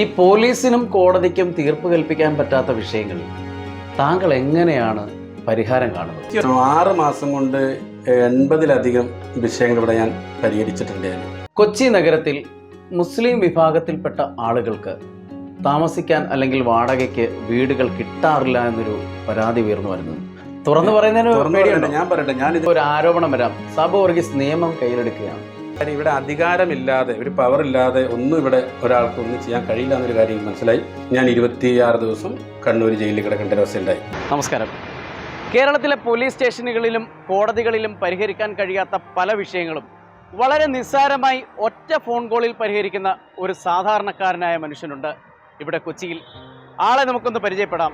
ഈ പോലീസിനും കോടതിക്കും തീർപ്പ് കൽപ്പിക്കാൻ പറ്റാത്ത വിഷയങ്ങളിൽ താങ്കൾ എങ്ങനെയാണ് പരിഹാരം കാണുന്നത്? 6 മാസം കൊണ്ട് 80-ലധികം വിഷയങ്ങൾ ഇവിടെ ഞാൻ പരിഹരിച്ചിട്ടുണ്ട്. കൊച്ചി നഗരത്തിൽ മുസ്ലിം വിഭാഗത്തിൽപ്പെട്ട ആളുകൾക്ക് താമസിക്കാൻ അല്ലെങ്കിൽ വാടകയ്ക്ക് വീടുകൾ കിട്ടാറില്ല എന്നൊരു പരാതി ഉയർന്നു വരുന്നു. തുറന്നു പറയുന്നതിന് ഞാൻ പറയട്ടെ, ഞാനിത് ഒരു ആരോപണം വരാം. സാബു വർഗീസ് നിയമം കയ്യിലെടുക്കുകയാണ്. ഇവിടെ അധികാരമില്ലാതെ, ഒരു പവർ ഇല്ലാതെ ഒന്നും ഇവിടെ ഒരാൾക്ക് ഒന്നും ചെയ്യാൻ കഴിയില്ല എന്നൊരു കാര്യം മനസ്സിലായി. ഞാൻ 26 ദിവസം കണ്ണൂർ ജയിലിൽ കിടക്കേണ്ട അവസ്ഥയുണ്ടായി. നമസ്കാരം. കേരളത്തിലെ പോലീസ് സ്റ്റേഷനുകളിലും കോടതികളിലും പരിഹരിക്കാൻ കഴിയാത്ത പല വിഷയങ്ങളും വളരെ നിസ്സാരമായി ഒറ്റ ഫോൺ കോളിൽ പരിഹരിക്കുന്ന ഒരു സാധാരണക്കാരനായ മനുഷ്യനുണ്ട് ഇവിടെ കൊച്ചിയിൽ. ആളെ നമുക്കൊന്ന് പരിചയപ്പെടാം.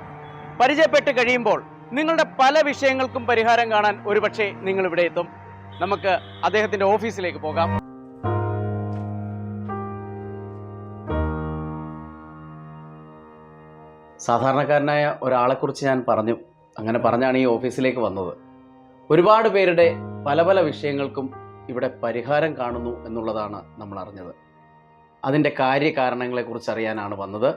പരിചയപ്പെട്ട് കഴിയുമ്പോൾ നിങ്ങളുടെ പല വിഷയങ്ങൾക്കും പരിഹാരം കാണാൻ ഒരുപക്ഷെ നിങ്ങൾ ഇവിടെ എത്തും. നമുക്ക് അദ്ദേഹത്തിന്റെ ഓഫീസിലേക്ക് പോകാം. സാധാരണക്കാരനായ ഒരാളെക്കുറിച്ച് ഞാൻ പറഞ്ഞു. അങ്ങനെ പറഞ്ഞാണ് ഈ ഓഫീസിലേക്ക് വന്നത്. ഒരുപാട് പേരുടെ പല പല വിഷയങ്ങൾക്കും ഇവിടെ പരിഹാരം കാണുന്നു എന്നുള്ളതാണ് നമ്മൾ അറിഞ്ഞത്. അതിൻ്റെ കാര്യകാരണങ്ങളെക്കുറിച്ച് അറിയാനാണ് വന്നത്.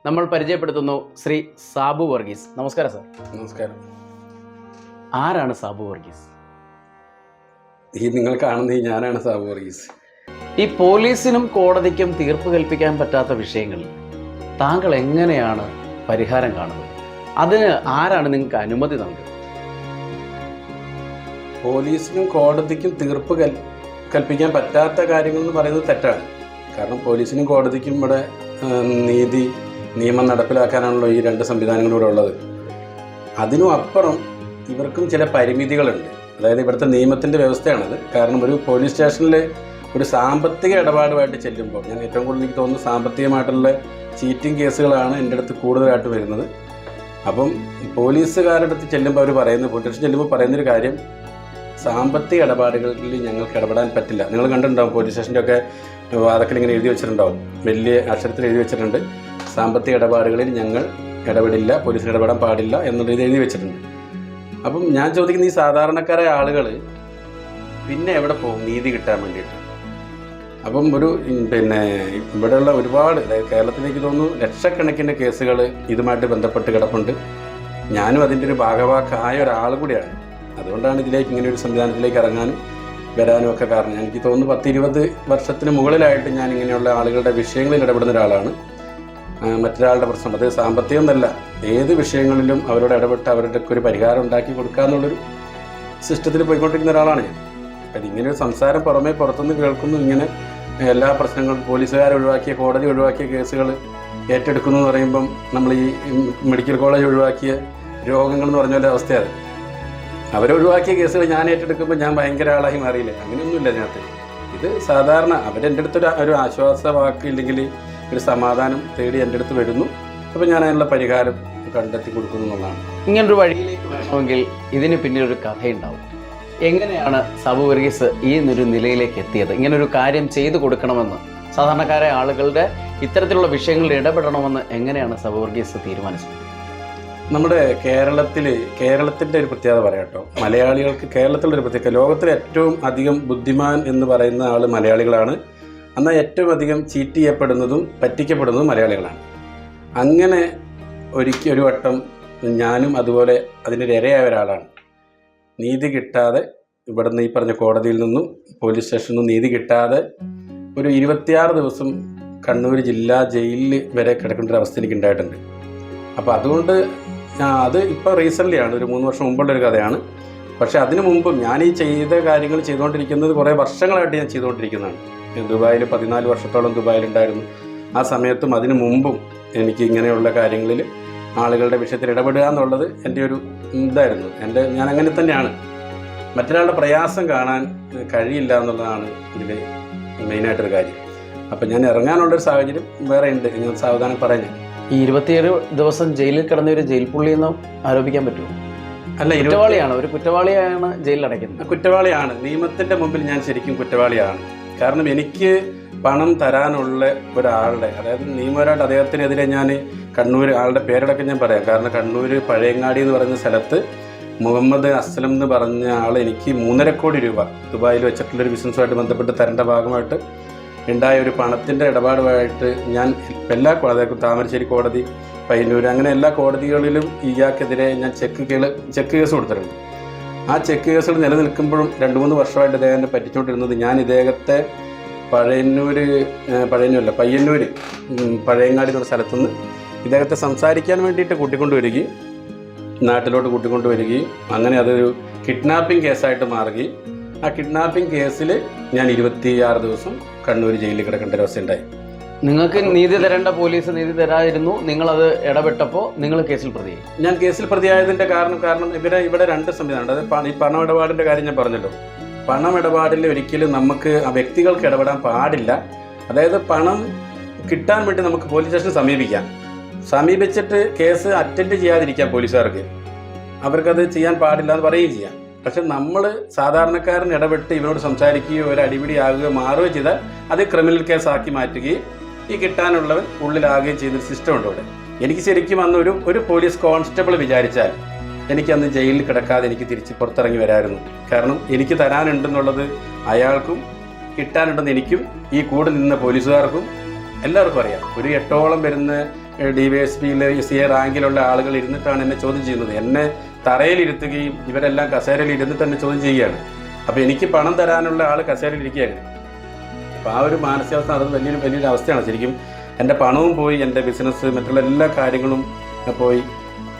നമ്മൾ പരിചയപ്പെടുത്തുന്നു ശ്രീ സാബു വർഗീസ്. നമസ്കാരം സാർ. നമസ്കാരം. ആരാണ് സാബു വർഗീസ്? ഈ നിങ്ങൾ കാണുന്ന ഞാനാണ് സാബു വർഗീസ്. ഈ പോലീസിനും കോടതിക്കും തീർപ്പ് കൽപ്പിക്കാൻ പറ്റാത്ത വിഷയങ്ങളിൽ താങ്കൾ എങ്ങനെയാണ് പരിഹാരം കാണുന്നത്? അതിന് ആരാണ് നിങ്ങൾക്ക് അനുമതി നൽകുന്നത്? പോലീസിനും കോടതിക്കും തീർപ്പ് കൽപ്പിക്കാൻ പറ്റാത്ത കാര്യങ്ങൾ എന്ന് പറയുന്നത് തെറ്റാണ്. കാരണം പോലീസിനും കോടതിക്കും ഇവിടെ നിയമം നടപ്പിലാക്കാനാണല്ലോ ഈ 2 സംവിധാനങ്ങളും ഇവിടെ ഉള്ളത്. അതിനും അപ്പുറം ഇവർക്കും ചില പരിമിതികളുണ്ട്. അതായത് ഇവിടുത്തെ നിയമത്തിൻ്റെ വ്യവസ്ഥയാണത്. കാരണം ഒരു പോലീസ് സ്റ്റേഷനിൽ ഒരു സാമ്പത്തിക ഇടപാടുമായിട്ട് ചെല്ലുമ്പോൾ, ഞാൻ ഏറ്റവും കൂടുതൽ എനിക്ക് തോന്നുന്നു സാമ്പത്തികമായിട്ടുള്ള ചീറ്റിംഗ് കേസുകളാണ് എൻ്റെ അടുത്ത് കൂടുതലായിട്ട് വരുന്നത്. അപ്പം പോലീസുകാരുടെ അടുത്ത് ചെല്ലുമ്പോൾ അവർ പറയുന്നത്, പോലീസ് സ്റ്റേഷൻ ചെല്ലുമ്പോൾ പറയുന്നൊരു കാര്യം, സാമ്പത്തിക ഇടപാടുകളിൽ ഞങ്ങൾക്ക് ഇടപെടാൻ പറ്റില്ല. നിങ്ങൾ കണ്ടിട്ടുണ്ടാവും പോലീസ് സ്റ്റേഷൻ്റെ ഒക്കെ വാതക്കൽ ഇങ്ങനെ എഴുതി വെച്ചിട്ടുണ്ടാവും, വലിയ അക്ഷരത്തിൽ എഴുതി വെച്ചിട്ടുണ്ട്, സാമ്പത്തിക ഇടപാടുകളിൽ ഞങ്ങൾ ഇടപെടില്ല, പോലീസിന് ഇടപെടാൻ പാടില്ല എന്നുള്ള രീതി എഴുതി വെച്ചിട്ടുണ്ട്. അപ്പം ഞാൻ ചോദിക്കുന്ന ഈ സാധാരണക്കാരായ ആളുകൾ പിന്നെ എവിടെ പോകും നീതി കിട്ടാൻ വേണ്ടിയിട്ട്? അപ്പം ഇവിടെയുള്ള ഒരുപാട്, അതായത് കേരളത്തിലേക്ക് തോന്നുന്നു ലക്ഷക്കണക്കിന് കേസുകൾ ഇതുമായിട്ട് ബന്ധപ്പെട്ട് കിടപ്പുണ്ട്. ഞാനും അതിൻ്റെ ഒരു ഭാഗവാക്കായ ഒരാൾ കൂടിയാണ്. അതുകൊണ്ടാണ് ഇതിലേക്ക് ഇങ്ങനെ ഒരു സംവിധാനത്തിലേക്ക് ഇറങ്ങാനും വരാനും ഒക്കെ കാരണം. എനിക്ക് തോന്നുന്നു 10-20 വർഷത്തിന് മുകളിലായിട്ട് ഞാൻ ഇങ്ങനെയുള്ള ആളുകളുടെ വിഷയങ്ങളിൽ ഇടപെടുന്ന ഒരാളാണ്. മറ്റൊരാളുടെ പ്രശ്നം, അത് സാമ്പത്തികം എന്നല്ല, ഏത് വിഷയങ്ങളിലും അവരോട് ഇടപെട്ട് അവരുടെ ഒരു പരിഹാരം ഉണ്ടാക്കി കൊടുക്കുക എന്നുള്ളൊരു സിസ്റ്റത്തിൽ പോയിക്കൊണ്ടിരിക്കുന്ന ഒരാളാണ് ഞാൻ. അപ്പം ഇങ്ങനെ ഒരു സംസാരം പുറത്തുനിന്ന് കേൾക്കുന്നു. ഇങ്ങനെ എല്ലാ പ്രശ്നങ്ങളും പോലീസുകാരെ ഒഴിവാക്കിയ, കോടതി ഒഴിവാക്കിയ കേസുകൾ ഏറ്റെടുക്കുന്നു എന്ന് പറയുമ്പം നമ്മൾ ഈ മെഡിക്കൽ കോളേജ് ഒഴിവാക്കിയ രോഗങ്ങൾ എന്ന് പറഞ്ഞ പോലെ അവസ്ഥയാണ്. അവരൊഴിവാക്കിയ കേസുകൾ ഞാൻ ഏറ്റെടുക്കുമ്പോൾ ഞാൻ ഭയങ്കര ആളായി മാറിയില്ലേ? അങ്ങനെയൊന്നുമില്ല ഇതിനകത്ത്. ഇത് സാധാരണ അവരെൻ്റെ അടുത്തൊരു ഒരു ആശ്വാസ വാക്ക് ഇല്ലെങ്കിൽ ഒരു സമാധാനം തേടി എൻ്റെ അടുത്ത് വരുന്നു. അപ്പോൾ ഞാൻ അതിനുള്ള പരിഹാരം കണ്ടെത്തി കൊടുക്കുന്നു എന്നുള്ളതാണ്. ഇങ്ങനൊരു വഴിയിലേക്ക് വരണമെങ്കിൽ ഇതിന് പിന്നിലൊരു കഥയുണ്ടാവും. എങ്ങനെയാണ് സാബു വർഗീസ് ഈ ഒരു നിലയിലേക്ക് എത്തിയത്? ഇങ്ങനൊരു കാര്യം ചെയ്തു കൊടുക്കണമെന്ന്, സാധാരണക്കാരായ ആളുകളുടെ ഇത്തരത്തിലുള്ള വിഷയങ്ങളിൽ ഇടപെടണമെന്ന് എങ്ങനെയാണ് സാബു വർഗീസ് തീരുമാനിച്ചത്? നമ്മുടെ കേരളത്തിൻ്റെ ഒരു പ്രത്യേകത പറയാം കേട്ടോ. മലയാളികൾക്ക് കേരളത്തിലൊരു പ്രത്യേകത, ലോകത്തിലെ ഏറ്റവും അധികം ബുദ്ധിമാൻ എന്ന് പറയുന്ന ആൾ മലയാളികളാണ്. എന്നാൽ ഏറ്റവും അധികം ചീറ്റ് ചെയ്യപ്പെടുന്നതും പറ്റിക്കപ്പെടുന്നതും മലയാളികളാണ്. അങ്ങനെ ഒരു വട്ടം ഞാനും അതുപോലെ അതിൻ്റെ ഇരയായ ഒരാളാണ്. നീതി കിട്ടാതെ, ഇവിടുന്ന് ഈ പറഞ്ഞ കോടതിയിൽ നിന്നും പോലീസ് സ്റ്റേഷനിൽ നിന്നും നീതി കിട്ടാതെ ഒരു 26 ദിവസം കണ്ണൂർ ജില്ലാ ജയിലിൽ വരെ കിടക്കേണ്ട ഒരു അവസ്ഥ എനിക്ക് ഉണ്ടായിട്ടുണ്ട്. അപ്പോൾ അതുകൊണ്ട് അത് ഇപ്പോൾ റീസെൻ്റ്ലിയാണ്, ഒരു 3 വർഷം മുമ്പുള്ളൊരു കഥയാണ്. പക്ഷേ അതിനു മുമ്പും ഞാൻ ഈ ചെയ്ത കാര്യങ്ങൾ ചെയ്തുകൊണ്ടിരിക്കുന്നത് കുറേ വർഷങ്ങളായിട്ട് ഞാൻ ചെയ്തുകൊണ്ടിരിക്കുന്നതാണ്. ദുബായിൽ 14 വർഷത്തോളം ദുബായിലുണ്ടായിരുന്നു. ആ സമയത്തും അതിനു മുമ്പും എനിക്ക് ഇങ്ങനെയുള്ള കാര്യങ്ങളിൽ ആളുകളുടെ വിഷയത്തിൽ ഇടപെടുക എന്നുള്ളത് എൻ്റെ ഒരു ഇതായിരുന്നു. ഞാൻ അങ്ങനെ തന്നെയാണ്. മറ്റൊരാളുടെ പ്രയാസം കാണാൻ കഴിയില്ല എന്നുള്ളതാണ് ഇതിൽ മെയിനായിട്ടൊരു കാര്യം. അപ്പം ഞാൻ ഇറങ്ങാനുള്ളൊരു സാഹചര്യം വേറെ ഉണ്ട്. ഞാൻ സാവധാനം പറയാം. ഈ 27 ദിവസം ജയിലിൽ കിടന്ന ഒരു ജയിൽ പുള്ളിയെന്നും ആരോപിക്കാൻ പറ്റുമോ? അല്ല, ഒരു കുറ്റവാളിയാണ് ജയിലിൽ അടയ്ക്കുന്നത്. കുറ്റവാളിയാണ്. നിയമത്തിൻ്റെ മുമ്പിൽ ഞാൻ ശരിക്കും കുറ്റവാളിയാണ്. കാരണം എനിക്ക് പണം തരാനുള്ള ഒരാളുടെ, അതായത് നിയമപരമായിട്ട് അദ്ദേഹത്തിനെതിരെ ഞാൻ കണ്ണൂർ, ആളുടെ പേരടക്കം ഞാൻ പറയാം. കാരണം കണ്ണൂർ പഴയങ്ങാടി എന്ന് പറയുന്ന സ്ഥലത്ത് മുഹമ്മദ് അസ്ലം എന്ന് പറഞ്ഞ ആൾ എനിക്ക് 3.5 കോടി രൂപ ദുബായിൽ വെച്ചിട്ടുള്ളൊരു ബിസിനസ്സുമായിട്ട് ബന്ധപ്പെട്ട് തരേണ്ട ഭാഗമായിട്ട് ഉണ്ടായ ഒരു പണത്തിൻ്റെ ഇടപാടുമായിട്ട് ഞാൻ എല്ലാ അതായത് താമരശ്ശേരി കോടതി, പയ്യന്നൂർ, അങ്ങനെ എല്ലാ കോടതികളിലും ഇയാൾക്കെതിരെ ഞാൻ ചെക്ക് കേസ് കൊടുത്തിട്ടുണ്ട്. ആ ചെക്ക് കേസുകൾ നിലനിൽക്കുമ്പോഴും 2-3 വർഷമായിട്ട് ഇദ്ദേഹത്തെ പറ്റിച്ചുകൊണ്ടിരുന്നത് ഞാൻ ഇദ്ദേഹത്തെ പയ്യന്നൂർ പഴയങ്ങാടി എന്ന സ്ഥലത്തുനിന്ന് ഇദ്ദേഹത്തെ സംസാരിക്കാൻ വേണ്ടിയിട്ട് കൂട്ടിക്കൊണ്ടുവരികയും നാട്ടിലോട്ട് കൂട്ടിക്കൊണ്ടുവരികയും അങ്ങനെ അതൊരു കിഡ്നാപ്പിംഗ് കേസായിട്ട് മാറുകയും ആ കിഡ്നാപ്പിംഗ് കേസിൽ ഞാൻ 26 ദിവസം കണ്ണൂർ ജയിലിൽ കിടക്കേണ്ട ഒരു അവസ്ഥയുണ്ടായി. നിങ്ങൾക്ക് നീതി തരേണ്ട പോലീസ് നീതി തരായിരുന്നു, നിങ്ങളത് ഇടപെട്ടപ്പോൾ നിങ്ങൾ കേസിൽ പ്രതിയായി. ഞാൻ കേസിൽ പ്രതിയായതിൻ്റെ കാരണം ഇവിടെ 2 സംവിധാനം. അതായത് ഈ പണമിടപാടിൻ്റെ കാര്യം ഞാൻ പറഞ്ഞല്ലോ. പണമിടപാടിൽ ഒരിക്കലും നമുക്ക് ആ വ്യക്തികൾക്ക് ഇടപെടാൻ പാടില്ല. അതായത് പണം കിട്ടാൻ വേണ്ടി നമുക്ക് പോലീസ് സ്റ്റേഷനെ സമീപിച്ചിട്ട് കേസ് അറ്റൻഡ് ചെയ്യാതിരിക്കാം പോലീസുകാർക്ക്, അവർക്കത് ചെയ്യാൻ പാടില്ല എന്ന് പറയുകയും ചെയ്യാം. പക്ഷെ നമ്മൾ സാധാരണക്കാരൻ ഇടപെട്ട് ഇവരോട് സംസാരിക്കുകയോ ഒരു അടിപിടിയാകുകയോ മാറുകയോ ചെയ്താൽ അത് ക്രിമിനൽ കേസാക്കി മാറ്റുകയും ഈ കിട്ടാനുള്ളവൻ ഉള്ളിലാകുകയും ചെയ്യുന്നൊരു സിസ്റ്റം ഉണ്ട് ഇവിടെ. എനിക്ക് ശരിക്കും അന്ന് ഒരു പോലീസ് കോൺസ്റ്റബിൾ വിചാരിച്ചാൽ എനിക്കന്ന് ജയിലിൽ കിടക്കാതെ എനിക്ക് തിരിച്ച് പുറത്തിറങ്ങി വരാമായിരുന്നു. കാരണം എനിക്ക് തരാനുണ്ടെന്നുള്ളത് അയാൾക്കും കിട്ടാനുണ്ടെന്ന് എനിക്കും ഈ കൂടെ നിന്ന പോലീസുകാർക്കും എല്ലാവർക്കും അറിയാം. ഒരു 8ഓളം വരുന്ന DYSPയിലെ CA റാങ്കിലുള്ള ആളുകൾ ഇരുന്നിട്ടാണ് എന്നെ ചോദ്യം ചെയ്യുന്നത്. എന്നെ തറയിലിരുത്തുകയും ഇവരെല്ലാം കസേരയിൽ ഇരുന്നിട്ട് എന്നെ ചോദ്യം ചെയ്യുകയാണ്. അപ്പോൾ എനിക്ക് പണം തരാനുള്ള ആൾ കസേരയിൽ ഇരിക്കുകയാണ്. അപ്പോൾ ആ ഒരു മാനസികാവസ്ഥ അത് വലിയൊരു അവസ്ഥയാണ് ശരിക്കും. എൻ്റെ പണവും പോയി, എൻ്റെ ബിസിനസ്, മറ്റുള്ള എല്ലാ കാര്യങ്ങളും പോയി.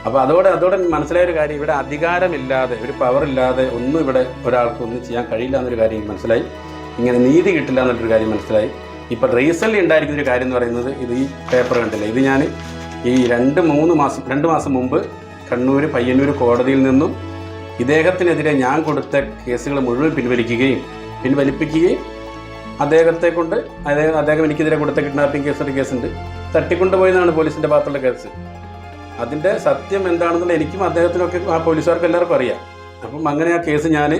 അപ്പോൾ അതോടെ മനസ്സിലായൊരു കാര്യം, ഇവിടെ അധികാരമില്ലാതെ, ഒരു പവറില്ലാതെ ഒന്നും ഇവിടെ ഒരാൾക്ക് ഒന്നും ചെയ്യാൻ കഴിയില്ല എന്നൊരു കാര്യം മനസ്സിലായി. ഇങ്ങനെ നീതി കിട്ടില്ല എന്നുള്ളൊരു കാര്യം മനസ്സിലായി. ഇപ്പോൾ റീസെൻ്റ്ലി ഉണ്ടായിരിക്കുന്നൊരു കാര്യം എന്ന് പറയുന്നത്, ഇത് ഈ പേപ്പർ കണ്ടില്ല, ഇത് ഞാൻ ഈ 2 മാസം മുമ്പ് കണ്ണൂർ പയ്യന്നൂർ കോടതിയിൽ നിന്നും ഇദ്ദേഹത്തിനെതിരെ ഞാൻ കൊടുത്ത കേസുകൾ മുഴുവൻ പിൻവലിപ്പിക്കുകയും അദ്ദേഹത്തെ കൊണ്ട് അദ്ദേഹം എനിക്കെതിരെ കൊടുത്ത കിഡ്നാപ്പിംഗ് കേസുണ്ട്, തട്ടിക്കൊണ്ടുപോയെന്നാണ് പോലീസിൻ്റെ ഭാഗത്തുള്ള കേസ്. അതിൻ്റെ സത്യം എന്താണെന്നുള്ള എനിക്കും അദ്ദേഹത്തിനൊക്കെ ആ പോലീസുകാർക്ക് എല്ലാവർക്കും അറിയാം. അപ്പം അങ്ങനെ ആ കേസ് ഞാൻ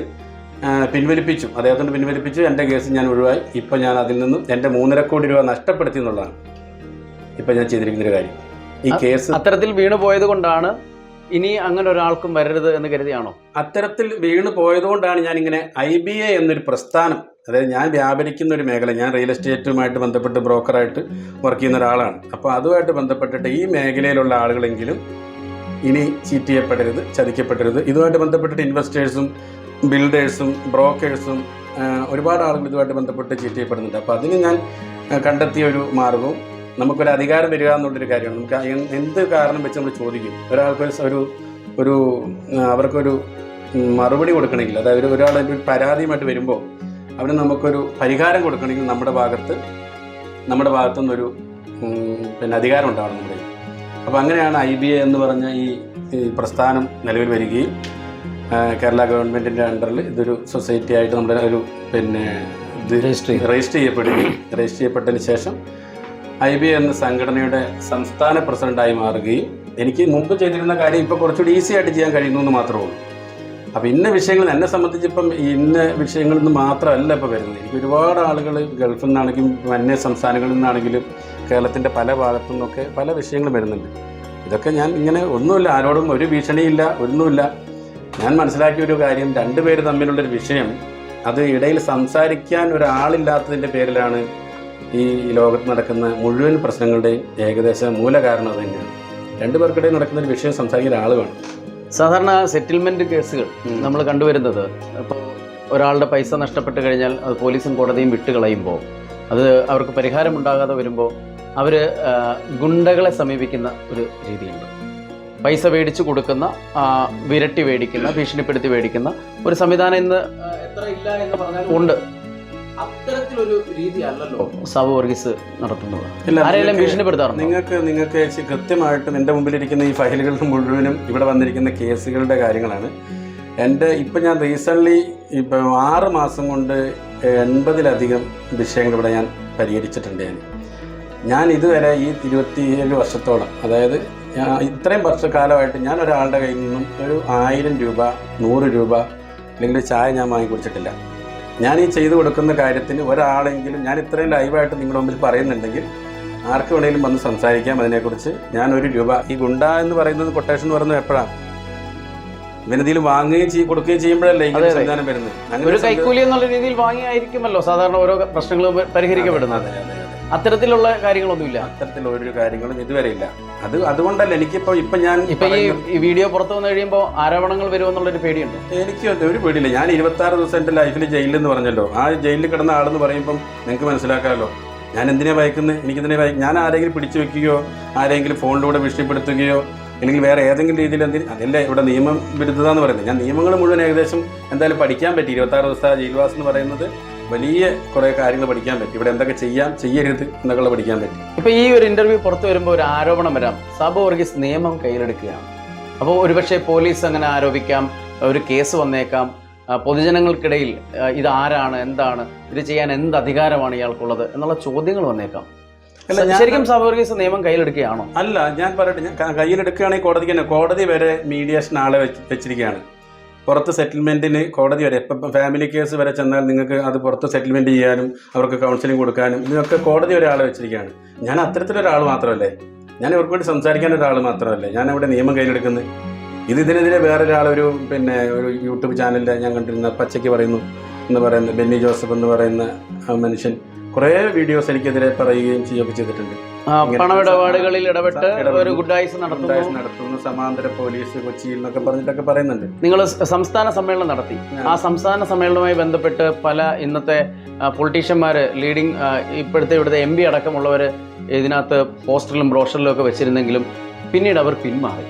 പിൻവലിപ്പിച്ചു, അദ്ദേഹത്തോട് പിൻവലിപ്പിച്ചു. എൻ്റെ കേസ് ഞാൻ ഒഴിവായി. ഇപ്പം ഞാൻ അതിൽ നിന്നും എൻ്റെ 3.5 കോടി രൂപ നഷ്ടപ്പെടുത്തി എന്നുള്ളതാണ് ഇപ്പം ഞാൻ ചെയ്തിരിക്കുന്നൊരു കാര്യം. ഈ കേസ് അത്തരത്തിൽ വീണു പോയത് കൊണ്ടാണ് ഇനി അങ്ങനെ ഒരാൾക്കും വരരുത് എന്ന് കരുതിയാണോ? അത്തരത്തിൽ വീണു പോയതുകൊണ്ടാണ് ഞാനിങ്ങനെ IBA എന്നൊരു പ്രസ്ഥാനം, അതായത് ഞാൻ വ്യാപരിക്കുന്ന ഒരു മേഖല, ഞാൻ റിയൽ എസ്റ്റേറ്റുമായിട്ട് ബന്ധപ്പെട്ട് ബ്രോക്കറായിട്ട് വർക്ക് ചെയ്യുന്ന ഒരാളാണ്. അപ്പോൾ അതുമായിട്ട് ബന്ധപ്പെട്ടിട്ട് ഈ മേഖലയിലുള്ള ആളുകളെങ്കിലും ഇനി ചീറ്റ് ചെയ്യപ്പെടരുത്, ചതിക്കപ്പെടരുത്. ഇതുമായിട്ട് ബന്ധപ്പെട്ടിട്ട് ഇൻവെസ്റ്റേഴ്സും ബിൽഡേഴ്സും ബ്രോക്കേഴ്സും ഒരുപാട് ആളുകൾ ഇതുമായിട്ട് ബന്ധപ്പെട്ട് ചീറ്റ് ചെയ്യപ്പെടുന്നുണ്ട്. അപ്പോൾ അതിന് ഞാൻ കണ്ടെത്തിയ ഒരു മാർഗവും, നമുക്കൊരു അധികാരം വരിക എന്നുള്ളൊരു കാര്യമാണ്. നമുക്ക് എന്ത് കാരണം വെച്ച് നമ്മൾ ചോദിക്കും. ഒരാൾക്ക് അവർക്കൊരു മറുപടി കൊടുക്കണമെങ്കിൽ, അതായത് ഒരാളൊരു പരാതിയുമായിട്ട് വരുമ്പോൾ അവന് നമുക്കൊരു പരിഹാരം കൊടുക്കണമെങ്കിൽ നമ്മുടെ ഭാഗത്തുനിന്നൊരു അധികാരം ഉണ്ടാവണം നമ്മുടെ. അപ്പോൾ അങ്ങനെയാണ് IBA എന്ന് പറഞ്ഞ ഈ പ്രസ്ഥാനം നിലവിൽ വരികയും കേരള ഗവൺമെൻറ്റിൻ്റെ അണ്ടറിൽ ഇതൊരു സൊസൈറ്റി ആയിട്ട് നമ്മുടെ ഒരു രജിസ്റ്റർ ചെയ്യപ്പെട്ടതിന് ശേഷം IBA എന്ന സംഘടനയുടെ സംസ്ഥാന പ്രസിഡൻ്റായി മാറുകയും എനിക്ക് മുമ്പ് ചെയ്തിരുന്ന കാര്യം ഇപ്പോൾ കുറച്ചുകൂടി ഈസി ആയിട്ട് ചെയ്യാൻ കഴിയുന്നു എന്ന് മാത്രമേ ഉള്ളൂ. അപ്പോൾ ഇന്ന വിഷയങ്ങൾ എന്നെ സംബന്ധിച്ചിപ്പം ഇന്ന വിഷയങ്ങളിൽ നിന്ന് മാത്രമല്ല ഇപ്പോൾ വരുന്നത്. എനിക്ക് ഒരുപാട് ആളുകൾ ഗൾഫിൽ നിന്നാണെങ്കിലും അന്യ സംസ്ഥാനങ്ങളിൽ നിന്നാണെങ്കിലും കേരളത്തിൻ്റെ പല ഭാഗത്തു നിന്നൊക്കെ പല വിഷയങ്ങളും വരുന്നുണ്ട്. ഇതൊക്കെ ഞാൻ ഇങ്ങനെ ഒന്നുമില്ല, ആരോടും ഒരു ഭീഷണിയില്ല, ഒന്നുമില്ല. ഞാൻ മനസ്സിലാക്കിയ ഒരു കാര്യം, 2 പേര് തമ്മിലുള്ളൊരു വിഷയം, അത് ഇടയിൽ സംസാരിക്കാൻ ഒരാളില്ലാത്തതിൻ്റെ പേരിലാണ് ഈ ലോകത്ത് നടക്കുന്ന മുഴുവൻ പ്രശ്നങ്ങളുടെയും ഏകദേശം മൂലകാരണം അത് തന്നെയാണ്. 2 പേർക്കിടയിൽ നടക്കുന്ന ഒരു വിഷയം സംസാരിക്കുന്ന ഒരാൾ വേണം. സാധാരണ സെറ്റിൽമെൻറ്റ് കേസുകൾ നമ്മൾ കണ്ടുവരുന്നത്, ഇപ്പോൾ ഒരാളുടെ പൈസ നഷ്ടപ്പെട്ട് കഴിഞ്ഞാൽ അത് പോലീസും കോടതിയും വിട്ടുകളയുമ്പോൾ, അത് അവർക്ക് പരിഹാരമുണ്ടാകാതെ വരുമ്പോൾ അവർ ഗുണ്ടകളെ സമീപിക്കുന്ന ഒരു രീതിയുണ്ട്. പൈസ മേടിച്ചു കൊടുക്കുന്ന, വിരട്ടി മേടിക്കുന്ന, ഭീഷണിപ്പെടുത്തി മേടിക്കുന്ന ഒരു സംവിധാനം ഇന്ന് എത്ര ഇല്ല എന്ന് പറഞ്ഞാൽ ഉണ്ട്. അത്തരത്തിലൊരു രീതി അല്ലല്ലോ സാബു വർഗീസ് നടത്തുന്നത്. ആരെയും ഭീഷണിപ്പെടുത്താറുണ്ട്? നിങ്ങൾക്ക് കൃത്യമായിട്ടും എൻ്റെ മുമ്പിലിരിക്കുന്ന ഈ ഫയലുകൾ മുഴുവനും ഇവിടെ വന്നിരിക്കുന്ന കേസുകളുടെ കാര്യങ്ങളാണ്. ഇപ്പം ഞാൻ റീസെൻ്റ്ലി 6 മാസം കൊണ്ട് 80-ലധികം വിഷയങ്ങൾ ഇവിടെ ഞാൻ പരിഹരിച്ചിട്ടുണ്ട്. ഞാൻ ഇതുവരെ ഈ 27 വർഷത്തോളം, അതായത് ഇത്രയും വർഷക്കാലമായിട്ട് ഞാൻ ഒരാളുടെ കയ്യിൽ നിന്നും ഒരു 1000 രൂപ, 100 രൂപ അല്ലെങ്കിൽ ചായ ഞാൻ വാങ്ങിക്കൊടുത്തിട്ടില്ല. ഞാൻ ഈ ചെയ്തു കൊടുക്കുന്ന കാര്യത്തിന് ഒരാളെങ്കിലും, ഞാൻ ഇത്രയും ലൈവായിട്ട് നിങ്ങളുടെ മുമ്പിൽ പറയുന്നുണ്ടെങ്കിൽ ആർക്ക് വേണമെങ്കിലും വന്ന് സംസാരിക്കാം അതിനെക്കുറിച്ച്. ഞാൻ 1 രൂപ, ഈ ഗുണ്ട എന്ന് പറയുന്നത്, കൊട്ടേഷൻ എന്ന് പറയുന്നത് എപ്പോഴാണ്? ഇവനെന്തെങ്കിലും വാങ്ങുകയും കൊടുക്കുകയും ചെയ്യുമ്പോഴല്ലേ ഇങ്ങനെ സംവിധാനം വരുന്നത്. അങ്ങനെ ഒരു കൈക്കൂലി എന്നുള്ള രീതിയിൽ വാങ്ങിയായിരിക്കുമല്ലോ സാധാരണ ഓരോ പ്രശ്നങ്ങൾ പരിഹരിക്കപ്പെടുന്നത്. അത്തരത്തിലുള്ള കാര്യങ്ങളൊന്നുമില്ല. അത്തരത്തിലുള്ള ഒരു കാര്യങ്ങളും ഇതുവരെ ഇല്ല. അതുകൊണ്ടല്ല ഇപ്പൊ ഞാൻ ഈ വീഡിയോ പുറത്തു വന്നു കഴിയുമ്പോൾ ആരോപണങ്ങൾ വരുമെന്നുള്ളൊരു പേടിയുണ്ട്. എനിക്ക് ഒരു പേടിയില്ല. ഞാൻ 26 ദിവസം എൻ്റെ ലൈഫിൽ ജയിലിൽ എന്ന് പറഞ്ഞല്ലോ. ആ ജയിലിൽ കിടന്ന ആളെന്ന് പറയുമ്പം നിങ്ങൾക്ക് മനസ്സിലാക്കാമല്ലോ ഞാൻ എന്തിനാ വായിക്കുന്നത്. എനിക്കെന്തിനാ ഞാൻ ആരെങ്കിലും പിടിച്ചു വെക്കുകയോ ആരെങ്കിലും ഫോണിലൂടെ ഭീഷണിപ്പെടുത്തുകയോ അല്ലെങ്കിൽ വേറെ ഏതെങ്കിലും രീതിയിൽ അതല്ല ഇവിടെ നിയമം വിരുദ്ധത എന്ന് പറയുന്നത്. ഞാൻ നിയമങ്ങൾ മുഴുവൻ ഏകദേശം എന്തായാലും പഠിക്കാൻ പറ്റി. 26 ദിവസത്തെ ജയിൽവാസം എന്ന് പറയുന്നത് വലിയ കുറേ കാര്യങ്ങൾ പഠിക്കാൻ പറ്റി. ഇവിടെ എന്തൊക്കെ ചെയ്യാം ചെയ്യരുത് എന്നൊക്കെ പഠിക്കാൻ പറ്റി. ഇപ്പൊ ഈ ഒരു ഇന്റർവ്യൂ പുറത്തു വരുമ്പോൾ ഒരു ആരോപണം വരാം, സാബു വർഗീസ് നിയമം കയ്യിലെടുക്കുകയാണ്. അപ്പോൾ ഒരുപക്ഷെ പോലീസ് അങ്ങനെ ആരോപിക്കാം, ഒരു കേസ് വന്നേക്കാം. പൊതുജനങ്ങൾക്കിടയിൽ ഇത് ആരാണ്, എന്താണ്, ഇത് ചെയ്യാൻ എന്ത് അധികാരമാണ് ഇയാൾക്കുള്ളത് എന്നുള്ള ചോദ്യങ്ങൾ വന്നേക്കാം. ശരിക്കും സാബു വർഗീസ് നിയമം കയ്യിലെടുക്കുകയാണോ? അല്ല, ഞാൻ പറയട്ടെ, ഞാൻ കയ്യിലെടുക്കുകയാണെങ്കിൽ കോടതിക്ക് തന്നെ കോടതി വരെ മീഡിയേഷൻ ആളെ വെച്ചിരിക്കുകയാണ്. പുറത്ത് സെറ്റിൽമെൻറ്റിന് കോടതി വരെ ഇപ്പം ഫാമിലി കേസ് വരെ ചെന്നാൽ നിങ്ങൾക്ക് അത് പുറത്ത് സെറ്റിൽമെൻറ്റ് ചെയ്യാനും അവർക്ക് കൗൺസിലിംഗ് കൊടുക്കാനും ഇതിനൊക്കെ കോടതി ഒരാളെ വെച്ചിരിക്കുകയാണ്. ഞാൻ അത്തരത്തിലൊരാൾ മാത്രമല്ലേ, ഞാൻ ഇവർക്ക് വേണ്ടി സംസാരിക്കാൻ ഒരാൾ മാത്രമല്ലേ ഞാൻ അവിടെ നിയമം കയ്യിലെടുക്കുന്നത്. ഇതിനെതിരെ വേറൊരാൾ ഒരു യൂട്യൂബ് ചാനലിൽ ഞാൻ കണ്ടിരുന്ന പച്ചയ്ക്ക് പറയുന്നു എന്ന് പറയുന്ന ബെന്നി ജോസഫ് എന്ന് പറയുന്ന മനുഷ്യൻ കുറേ വീഡിയോസ് എനിക്കെതിരെ പറയുകയും ചെയ്യുകയൊക്കെ ചെയ്തിട്ടുണ്ട്. പണമിടപാടുകളിൽ ഇടപെട്ട് ഒരു ഗുഡായിസ് നടത്തുന്നു, സമാന്തര പോലീസ് കൊച്ചിയിൽ എന്നൊക്കെ പറഞ്ഞിട്ടൊക്കെ പറയുന്നുണ്ട്. നിങ്ങൾ സംസ്ഥാന സമ്മേളനം നടത്തി. ആ സംസ്ഥാന സമ്മേളനവുമായി ബന്ധപ്പെട്ട് പല ഇന്നത്തെ പൊളിറ്റീഷ്യന്മാർ ലീഡിങ് ഇവിടുത്തെ MP അടക്കമുള്ളവർ ഇതിനകത്ത് പോസ്റ്ററിലും ബ്രോഷറിലും ഒക്കെ വെച്ചിരുന്നെങ്കിലും പിന്നീട് അവർ പിന്മാറി.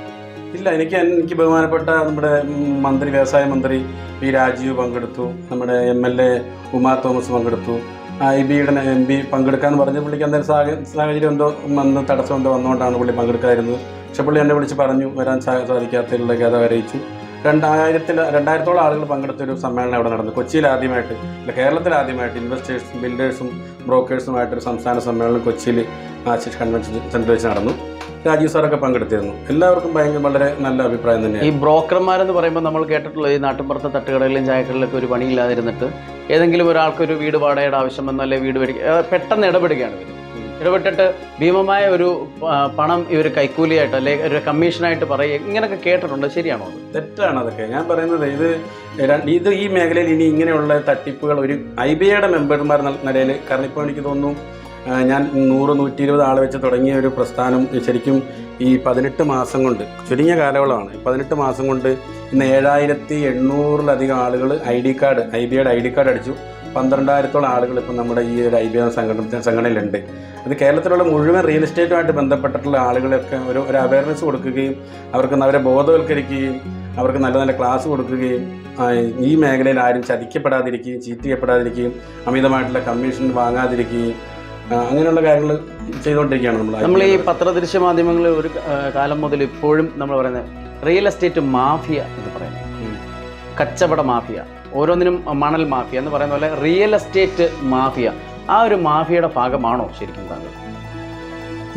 ഇല്ല, എനിക്ക് ബഹുമാനപ്പെട്ട നമ്മുടെ മന്ത്രി, വ്യവസായ മന്ത്രി പി രാജീവ് പങ്കെടുത്തു, നമ്മുടെ MLA ഉമാ തോമസ് പങ്കെടുത്തു, IBയുടെ MP പങ്കെടുക്കാമെന്ന് പറഞ്ഞ് പുള്ളിക്ക് എന്തായാലും സാഹചര്യം എന്തോ തടസ്സം എന്തോ വന്നുകൊണ്ടാണ് പുള്ളി പങ്കെടുക്കാതിരുന്നത്. പക്ഷെ പുള്ളി എന്നെ വിളിച്ച് പറഞ്ഞു വരാൻ സാധിക്കാത്തതിലുള്ള ഖേദം അറിയിച്ചു. 2000-ഓളം ആളുകൾ പങ്കെടുത്തൊരു സമ്മേളനം അവിടെ നടന്നു. കൊച്ചിയിൽ ആദ്യമായിട്ട്, കേരളത്തിൽ ആദ്യമായിട്ട് ഇൻവെസ്റ്റേഴ്സും ബിൽഡേഴ്സും ബ്രോക്കേഴ്സുമായിട്ടൊരു സംസ്ഥാന സമ്മേളനം കൊച്ചിയിൽ ആശിഷ് കൺവെൻഷൻ സെൻറ്ററിൽ വെച്ച് നടന്നു. രാജീവ് സാറൊക്കെ പങ്കെടുത്തിരുന്നു. എല്ലാവർക്കും വളരെ നല്ല അഭിപ്രായം തന്നെയാണ്. ഈ ബ്രോക്കർമാരെന്ന് പറയുമ്പോൾ നമ്മൾ കേട്ടിട്ടുള്ളത് ഈ നാട്ടിൻപുറത്തെ തട്ടുകടകളിലും ചായക്കടലിലൊക്കെ ഒരു പണിയില്ലാതിരുന്നിട്ട് ഏതെങ്കിലും ഒരാൾക്കൊരു വീട് വാടകയുടെ ആവശ്യം വന്നല്ലേ വീട് പെട്ടെന്ന് ഇടപെടുകയാണ് ഇവർ. ഇടപെട്ടിട്ട് ഭീമമായ ഒരു പണം ഇവർ കൈക്കൂലിയായിട്ട് അല്ലെങ്കിൽ ഒരു കമ്മീഷനായിട്ട് പറയുക, ഇങ്ങനെയൊക്കെ കേട്ടിട്ടുണ്ട്. ശരിയാണോ? തെറ്റാണ് അതൊക്കെ. ഞാൻ പറയുന്നത് ഇത് ഈ മേഖലയിൽ ഇനി ഇങ്ങനെയുള്ള തട്ടിപ്പുകൾ ഒരു IBയുടെ മെമ്പർമാർ നിലയിൽ, കാരണം ഇപ്പോൾ എനിക്ക് തോന്നുന്നു ഞാൻ 100-120 ആളെ വെച്ച് തുടങ്ങിയ ഒരു പ്രസ്ഥാനം ശരിക്കും ഈ 18 മാസം കൊണ്ട്, ചുരുങ്ങിയ കാലയളവാണ്, 18 മാസം കൊണ്ട് ഇന്ന് 7800-ലധികം ആളുകൾ IBയുടെ ID കാർഡ് അടിച്ചു. 12,000-ഓളം ആളുകൾ ഇപ്പം നമ്മുടെ ഈ ഒരു IB സംഘടനയിലുണ്ട്. അത് കേരളത്തിലുള്ള മുഴുവൻ റിയൽ എസ്റ്റേറ്റുമായിട്ട് ബന്ധപ്പെട്ടിട്ടുള്ള ആളുകളൊക്കെ ഒരു അവയർനെസ് കൊടുക്കുകയും അവരെ ബോധവൽക്കരിക്കുകയും അവർക്ക് നല്ല നല്ല ക്ലാസ് കൊടുക്കുകയും ഈ മേഖലയിൽ ആരും ചതിക്കപ്പെടാതിരിക്കുകയും ചീറ്റ് ചെയ്യപ്പെടാതിരിക്കുകയും അമിതമായിട്ടുള്ള കമ്മീഷൻ വാങ്ങാതിരിക്കുകയും അങ്ങനെയുള്ള കാര്യങ്ങൾ ചെയ്തുകൊണ്ടിരിക്കുകയാണ് നമ്മൾ ഈ പത്രദൃശ്യ മാധ്യമങ്ങളിൽ ഒരു കാലം മുതൽ ഇപ്പോഴും നമ്മൾ പറയുന്നത് റിയൽ എസ്റ്റേറ്റ് മാഫിയ എന്ന് പറയുന്നത്, കച്ചവട മാഫിയ, ഓരോന്നിനും മണൽ മാഫിയ എന്ന് പറയുന്ന പോലെ റിയൽ എസ്റ്റേറ്റ് മാഫിയ, ആ ഒരു മാഫിയയുടെ ഭാഗമാണോ ശരിക്കും താങ്കൾ?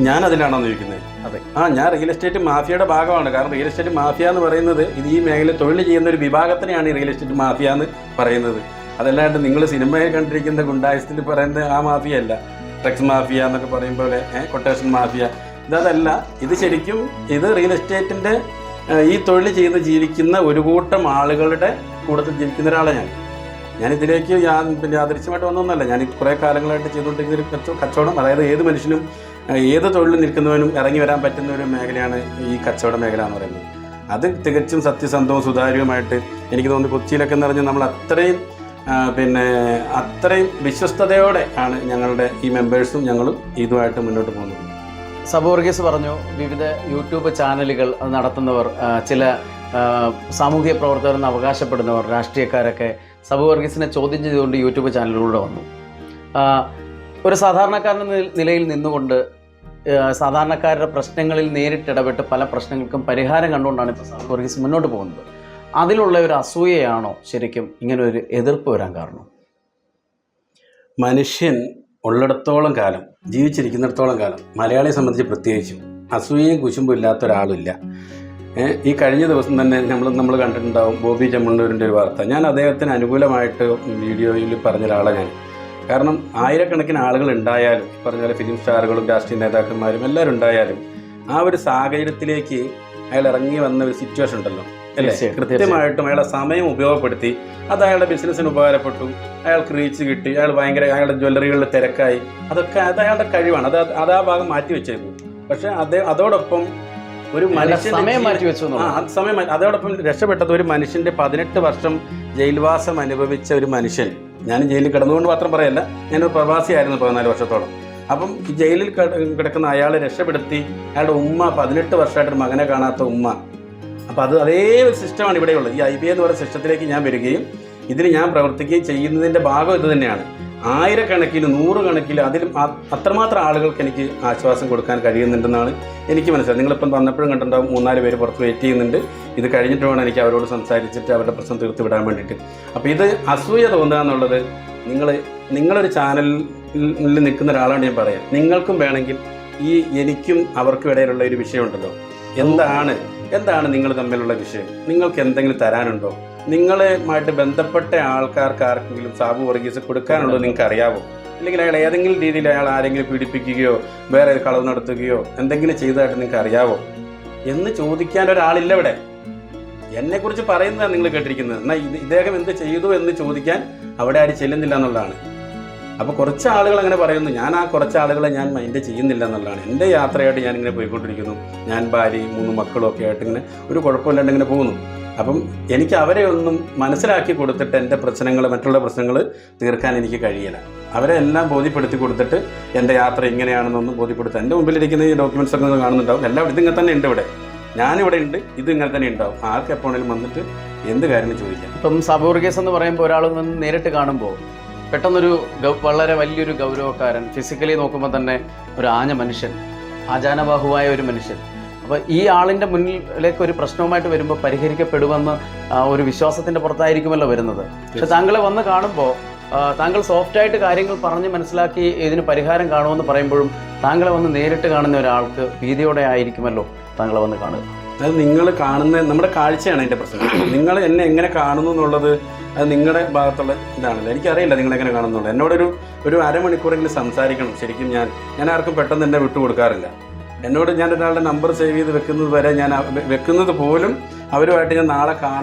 ഞാൻ അതിലാണോ ചോദിക്കുന്നത്? അതെ, ഞാൻ റിയൽ എസ്റ്റേറ്റ് മാഫിയയുടെ ഭാഗമാണ്. കാരണം റിയൽ എസ്റ്റേറ്റ് മാഫിയ എന്ന് പറയുന്നത് ഇത് ഈ മേഖലയിൽ തൊഴിൽ ചെയ്യുന്ന ഒരു വിഭാഗത്തിനെയാണ് ഈ റിയൽ എസ്റ്റേറ്റ് മാഫിയ എന്ന് പറയുന്നത്. അതല്ലാണ്ട് നിങ്ങൾ സിനിമയിൽ കണ്ടിരിക്കുന്ന ഗുണ്ടായസത്തിൽ പറയുന്നത് ആ മാഫിയ അല്ല. ഡ്രഗ്സ് മാഫിയ എന്നൊക്കെ പറയുമ്പോൾ കൊട്ടേഷൻ മാഫിയ ഇതല്ല. ഇത് ശരിക്കും ഇത് റിയൽ എസ്റ്റേറ്റിൻ്റെ ഈ തൊഴിൽ ചെയ്ത് ജീവിക്കുന്ന ഒരു കൂട്ടം ആളുകളുടെ കൂട്ടത്തിൽ ജീവിക്കുന്ന ഒരാളാണ് ഞാൻ ഇതിലേക്ക് യാദൃശ്യമായിട്ട് വന്നൊന്നല്ല. ഞാൻ കുറേ കാലങ്ങളായിട്ട് ചെയ്തുകൊണ്ടിരിക്കുന്ന ഒരു കച്ചവടം, അതായത് ഏത് മനുഷ്യനും ഏത് തൊഴിൽ നിൽക്കുന്നവനും ഇറങ്ങി വരാൻ പറ്റുന്ന ഒരു മേഖലയാണ് ഈ കച്ചവട മേഖല എന്ന് പറയുന്നത്. അത് തികച്ചും സത്യസന്ധവും സുതാര്യവുമായിട്ട് എനിക്ക് തോന്നുന്നു കൊച്ചിയിലൊക്കെ എന്ന് പറഞ്ഞാൽ നമ്മൾ അത്രയും വിശ്വസ്തയോടെ ആണ് ഞങ്ങളുടെ ഈ മെമ്പേഴ്സും ഞങ്ങളും ഇതുമായിട്ട് മുന്നോട്ട് പോകുന്നത്. സാബു വർഗീസ് പറഞ്ഞു, വിവിധ യൂട്യൂബ് ചാനലുകൾ നടത്തുന്നവർ, ചില സാമൂഹിക പ്രവർത്തകരെന്ന് അവകാശപ്പെടുന്നവർ, രാഷ്ട്രീയക്കാരൊക്കെ സാബു വർഗീസിനെ ചോദ്യം ചെയ്തുകൊണ്ട് യൂട്യൂബ് ചാനലിലൂടെ വന്നു. ഒരു സാധാരണക്കാരൻ്റെ നിലയിൽ നിന്നുകൊണ്ട് സാധാരണക്കാരുടെ പ്രശ്നങ്ങളിൽ നേരിട്ടിടപെട്ട് പല പ്രശ്നങ്ങൾക്കും പരിഹാരം കണ്ടുകൊണ്ടാണ് ഇപ്പോൾ സാബു വർഗീസ് മുന്നോട്ട് പോകുന്നത്. അതിലുള്ള ഒരു അസൂയയാണോ ശരിക്കും ഇങ്ങനെ ഒരു എതിർപ്പ് വരാൻ കാരണം? മനുഷ്യൻ ഉള്ളിടത്തോളം കാലം, ജീവിച്ചിരിക്കുന്നിടത്തോളം കാലം, മലയാളിയെ സംബന്ധിച്ച് പ്രത്യേകിച്ചും അസൂയയും കുശുമ്പും ഇല്ലാത്ത ഒരാളില്ല. ഈ കഴിഞ്ഞ ദിവസം തന്നെ നമ്മൾ കണ്ടിട്ടുണ്ടാവും ബോബി ചെമ്മണ്ണൂരിൻ്റെ ഒരു വാർത്ത. ഞാൻ അദ്ദേഹത്തിന് അനുകൂലമായിട്ട് വീഡിയോയിൽ പറഞ്ഞ ഒരാളാണ് ഞാൻ. കാരണം ആയിരക്കണക്കിന് ആളുകൾ ഉണ്ടായാലും, പറഞ്ഞ പോലെ ഫിലിം സ്റ്റാറുകളും രാഷ്ട്രീയ നേതാക്കന്മാരും എല്ലാവരും ഉണ്ടായാലും ആ ഒരു സാഹചര്യത്തിലേക്ക് അയാൾ ഇറങ്ങി വന്ന ഒരു സിറ്റുവേഷൻ ഉണ്ടല്ലോ, അല്ലേ? കൃത്യമായിട്ടും അയാളുടെ സമയം ഉപയോഗപ്പെടുത്തി അത് അയാളുടെ ബിസിനസ്സിന് ഉപകാരപ്പെട്ടു, അയാൾക്ക് റീച്ച് കിട്ടി, അയാളുടെ ജ്വല്ലറികളിൽ തിരക്കായി, അതൊക്കെ അത് അയാളുടെ കഴിവാണ്. അത് ആ ഭാഗം മാറ്റി വെച്ചേക്കും. പക്ഷെ അതോടൊപ്പം ഒരു മനുഷ്യൻ അതോടൊപ്പം രക്ഷപ്പെട്ടത് ഒരു മനുഷ്യന്റെ 18 വർഷം ജയിൽവാസം അനുഭവിച്ച ഒരു മനുഷ്യൻ. ഞാൻ ജയിലിൽ കിടന്നുകൊണ്ട് മാത്രം പറയല്ല, ഞാനൊരു പ്രവാസിയായിരുന്നു 14 വർഷത്തോളം. അപ്പം ഈ ജയിലിൽ കിടക്കുന്ന അയാളെ രക്ഷപ്പെടുത്തി അയാളുടെ ഉമ്മ 18 വർഷമായിട്ടൊരു മകനെ കാണാത്ത ഉമ്മ. അപ്പം അതേ ഒരു സിസ്റ്റമാണ് ഇവിടെയുള്ളത്. ഈ IBA എന്ന് പറയുന്ന സിസ്റ്റത്തിലേക്ക് ഞാൻ വരികയും ഇതിന് ഞാൻ പ്രവർത്തിക്കുകയും ചെയ്യുന്നതിൻ്റെ ഭാഗം ഇത് തന്നെയാണ്. ആയിരക്കണക്കിന് 100 കണക്കിന് അതിലും അത്രമാത്രം ആളുകൾക്ക് എനിക്ക് ആശ്വാസം കൊടുക്കാൻ കഴിയുന്നുണ്ടെന്നാണ് എനിക്ക് മനസ്സിലായത്. നിങ്ങളിപ്പം വന്നപ്പോഴും കണ്ടിട്ടുണ്ടാവും 3-4 പേര് പുറത്ത് വെയിറ്റ് ചെയ്യുന്നുണ്ട്. ഇത് കഴിഞ്ഞിട്ട് വേണം എനിക്ക് അവരോട് സംസാരിച്ചിട്ട് അവരുടെ പ്രശ്നം തീർത്ത് വിടാൻ വേണ്ടിയിട്ട്. അപ്പോൾ ഇത് അസൂയ തോന്നുക എന്നുള്ളത് നിങ്ങളൊരു ചാനലിൽ നിൽക്കുന്ന ഒരാളാണ് ഞാൻ പറയാം. നിങ്ങൾക്കും വേണമെങ്കിൽ എനിക്കും അവർക്കും ഇടയിലുള്ള ഒരു വിഷയമുണ്ടല്ലോ, എന്താണ് നിങ്ങൾ തമ്മിലുള്ള വിഷയം? നിങ്ങൾക്ക് എന്തെങ്കിലും തരാനുണ്ടോ? നിങ്ങളുമായിട്ട് ബന്ധപ്പെട്ട ആൾക്കാർക്ക് ആർക്കെങ്കിലും സാബു വർഗീസ് കൊടുക്കാനുണ്ടോ നിങ്ങൾക്ക് അറിയാവോ? അല്ലെങ്കിൽ അയാൾ ഏതെങ്കിലും രീതിയിൽ അയാൾ ആരെങ്കിലും പീഡിപ്പിക്കുകയോ വേറെ കളവ് നടത്തുകയോ എന്തെങ്കിലും ചെയ്തതായിട്ട് നിങ്ങൾക്ക് അറിയാവോ എന്ന് ചോദിക്കാൻ ഒരാളില്ല ഇവിടെ. എന്നെക്കുറിച്ച് പറയുന്നതാണ് നിങ്ങൾ കേട്ടിരിക്കുന്നത്. എന്നാൽ ഇദ്ദേഹം എന്ത് ചെയ്തു എന്ന് ചോദിക്കാൻ അവിടെ ആരും ചെല്ലുന്നില്ല എന്നുള്ളതാണ്. അപ്പോൾ കുറച്ച് ആളുകൾ അങ്ങനെ പറയുന്നു, ഞാൻ ആ കുറച്ച് ആളുകളെ ഞാൻ മൈൻഡ് ചെയ്യുന്നില്ല എന്നുള്ളതാണ്. എൻ്റെ യാത്രയായിട്ട് ഞാനിങ്ങനെ പോയിക്കൊണ്ടിരിക്കുന്നു. ഞാൻ ഭാര്യയും 3 മക്കളും ഒക്കെ ആയിട്ട് ഇങ്ങനെ ഒരു കുഴപ്പമില്ലാണ്ട് ഇങ്ങനെ പോകുന്നു. അപ്പം എനിക്ക് അവരെ ഒന്നും മനസ്സിലാക്കി കൊടുത്തിട്ട് എൻ്റെ പ്രശ്നങ്ങൾ, മറ്റുള്ള പ്രശ്നങ്ങൾ തീർക്കാൻ എനിക്ക് കഴിയില്ല. അവരെ എല്ലാം ബോധ്യപ്പെടുത്തി കൊടുത്തിട്ട് എൻ്റെ യാത്ര ഇങ്ങനെയാണെന്നൊന്നും ബോധ്യപ്പെടുത്തുക. എൻ്റെ മുമ്പിലിരിക്കുന്ന ഈ ഡോക്യുമെൻറ്റ്സ് ഒക്കെ കാണുന്നുണ്ടാവും. എല്ലാം ഇതിങ്ങനെ തന്നെ ഉണ്ട്. ഞാനിവിടെ ഉണ്ട്, ഇത് ഇങ്ങനെ തന്നെ ഉണ്ടാവും. ആർക്ക് എപ്പോഴെങ്കിലും വന്നിട്ട് എന്ത് കാര്യങ്ങൾ ചോദിക്കാം. ഇപ്പം സാബു വർഗീസ് എന്ന് പറയുമ്പോൾ ഒരാൾ വന്ന് നേരിട്ട് കാണുമ്പോൾ പെട്ടെന്നൊരു വളരെ വലിയൊരു ഗൗരവക്കാരൻ, ഫിസിക്കലി നോക്കുമ്പോൾ തന്നെ ഒരു ആഞ്ഞ മനുഷ്യൻ, ആചാനബാഹുവായ ഒരു മനുഷ്യൻ. അപ്പോൾ ഈ ആളിൻ്റെ മുന്നിലേക്ക് ഒരു പ്രശ്നവുമായിട്ട് വരുമ്പോൾ പരിഹരിക്കപ്പെടുമെന്ന് ഒരു വിശ്വാസത്തിൻ്റെ പുറത്തായിരിക്കുമല്ലോ വരുന്നത്. പക്ഷെ താങ്കളെ വന്ന് കാണുമ്പോൾ താങ്കൾ സോഫ്റ്റായിട്ട് കാര്യങ്ങൾ പറഞ്ഞ് മനസ്സിലാക്കി ഇതിന് പരിഹാരം കാണുമെന്ന് പറയുമ്പോഴും താങ്കളെ വന്ന് നേരിട്ട് കാണുന്ന ഒരാൾക്ക് ഭീതിയോടെ ആയിരിക്കുമല്ലോ താങ്കളെ വന്ന് കാണുക. അത് നിങ്ങൾ കാണുന്ന നമ്മുടെ കാഴ്ചയാണ് അതിൻ്റെ പ്രശ്നം. നിങ്ങൾ എന്നെ എങ്ങനെ കാണുന്നു എന്നുള്ളത് അത് നിങ്ങളുടെ ഭാഗത്തുള്ള ഇതാണല്ലോ. എനിക്കറിയില്ല നിങ്ങളെങ്ങനെ കാണുന്നുള്ളത്. എന്നോടൊരു അരമണിക്കൂറെങ്കിലും സംസാരിക്കണം. ശരിക്കും ഞാൻ ആർക്കും പെട്ടെന്ന് എന്നെ വിട്ടുകൊടുക്കാറില്ല. എന്നോട് ഞാൻ ഒരാളുടെ നമ്പർ സേവ് ചെയ്ത് വെക്കുന്നത് വരെ ഞാൻ വെക്കുന്നത് പോലും അവരുമായിട്ട് ഞാൻ നാളെ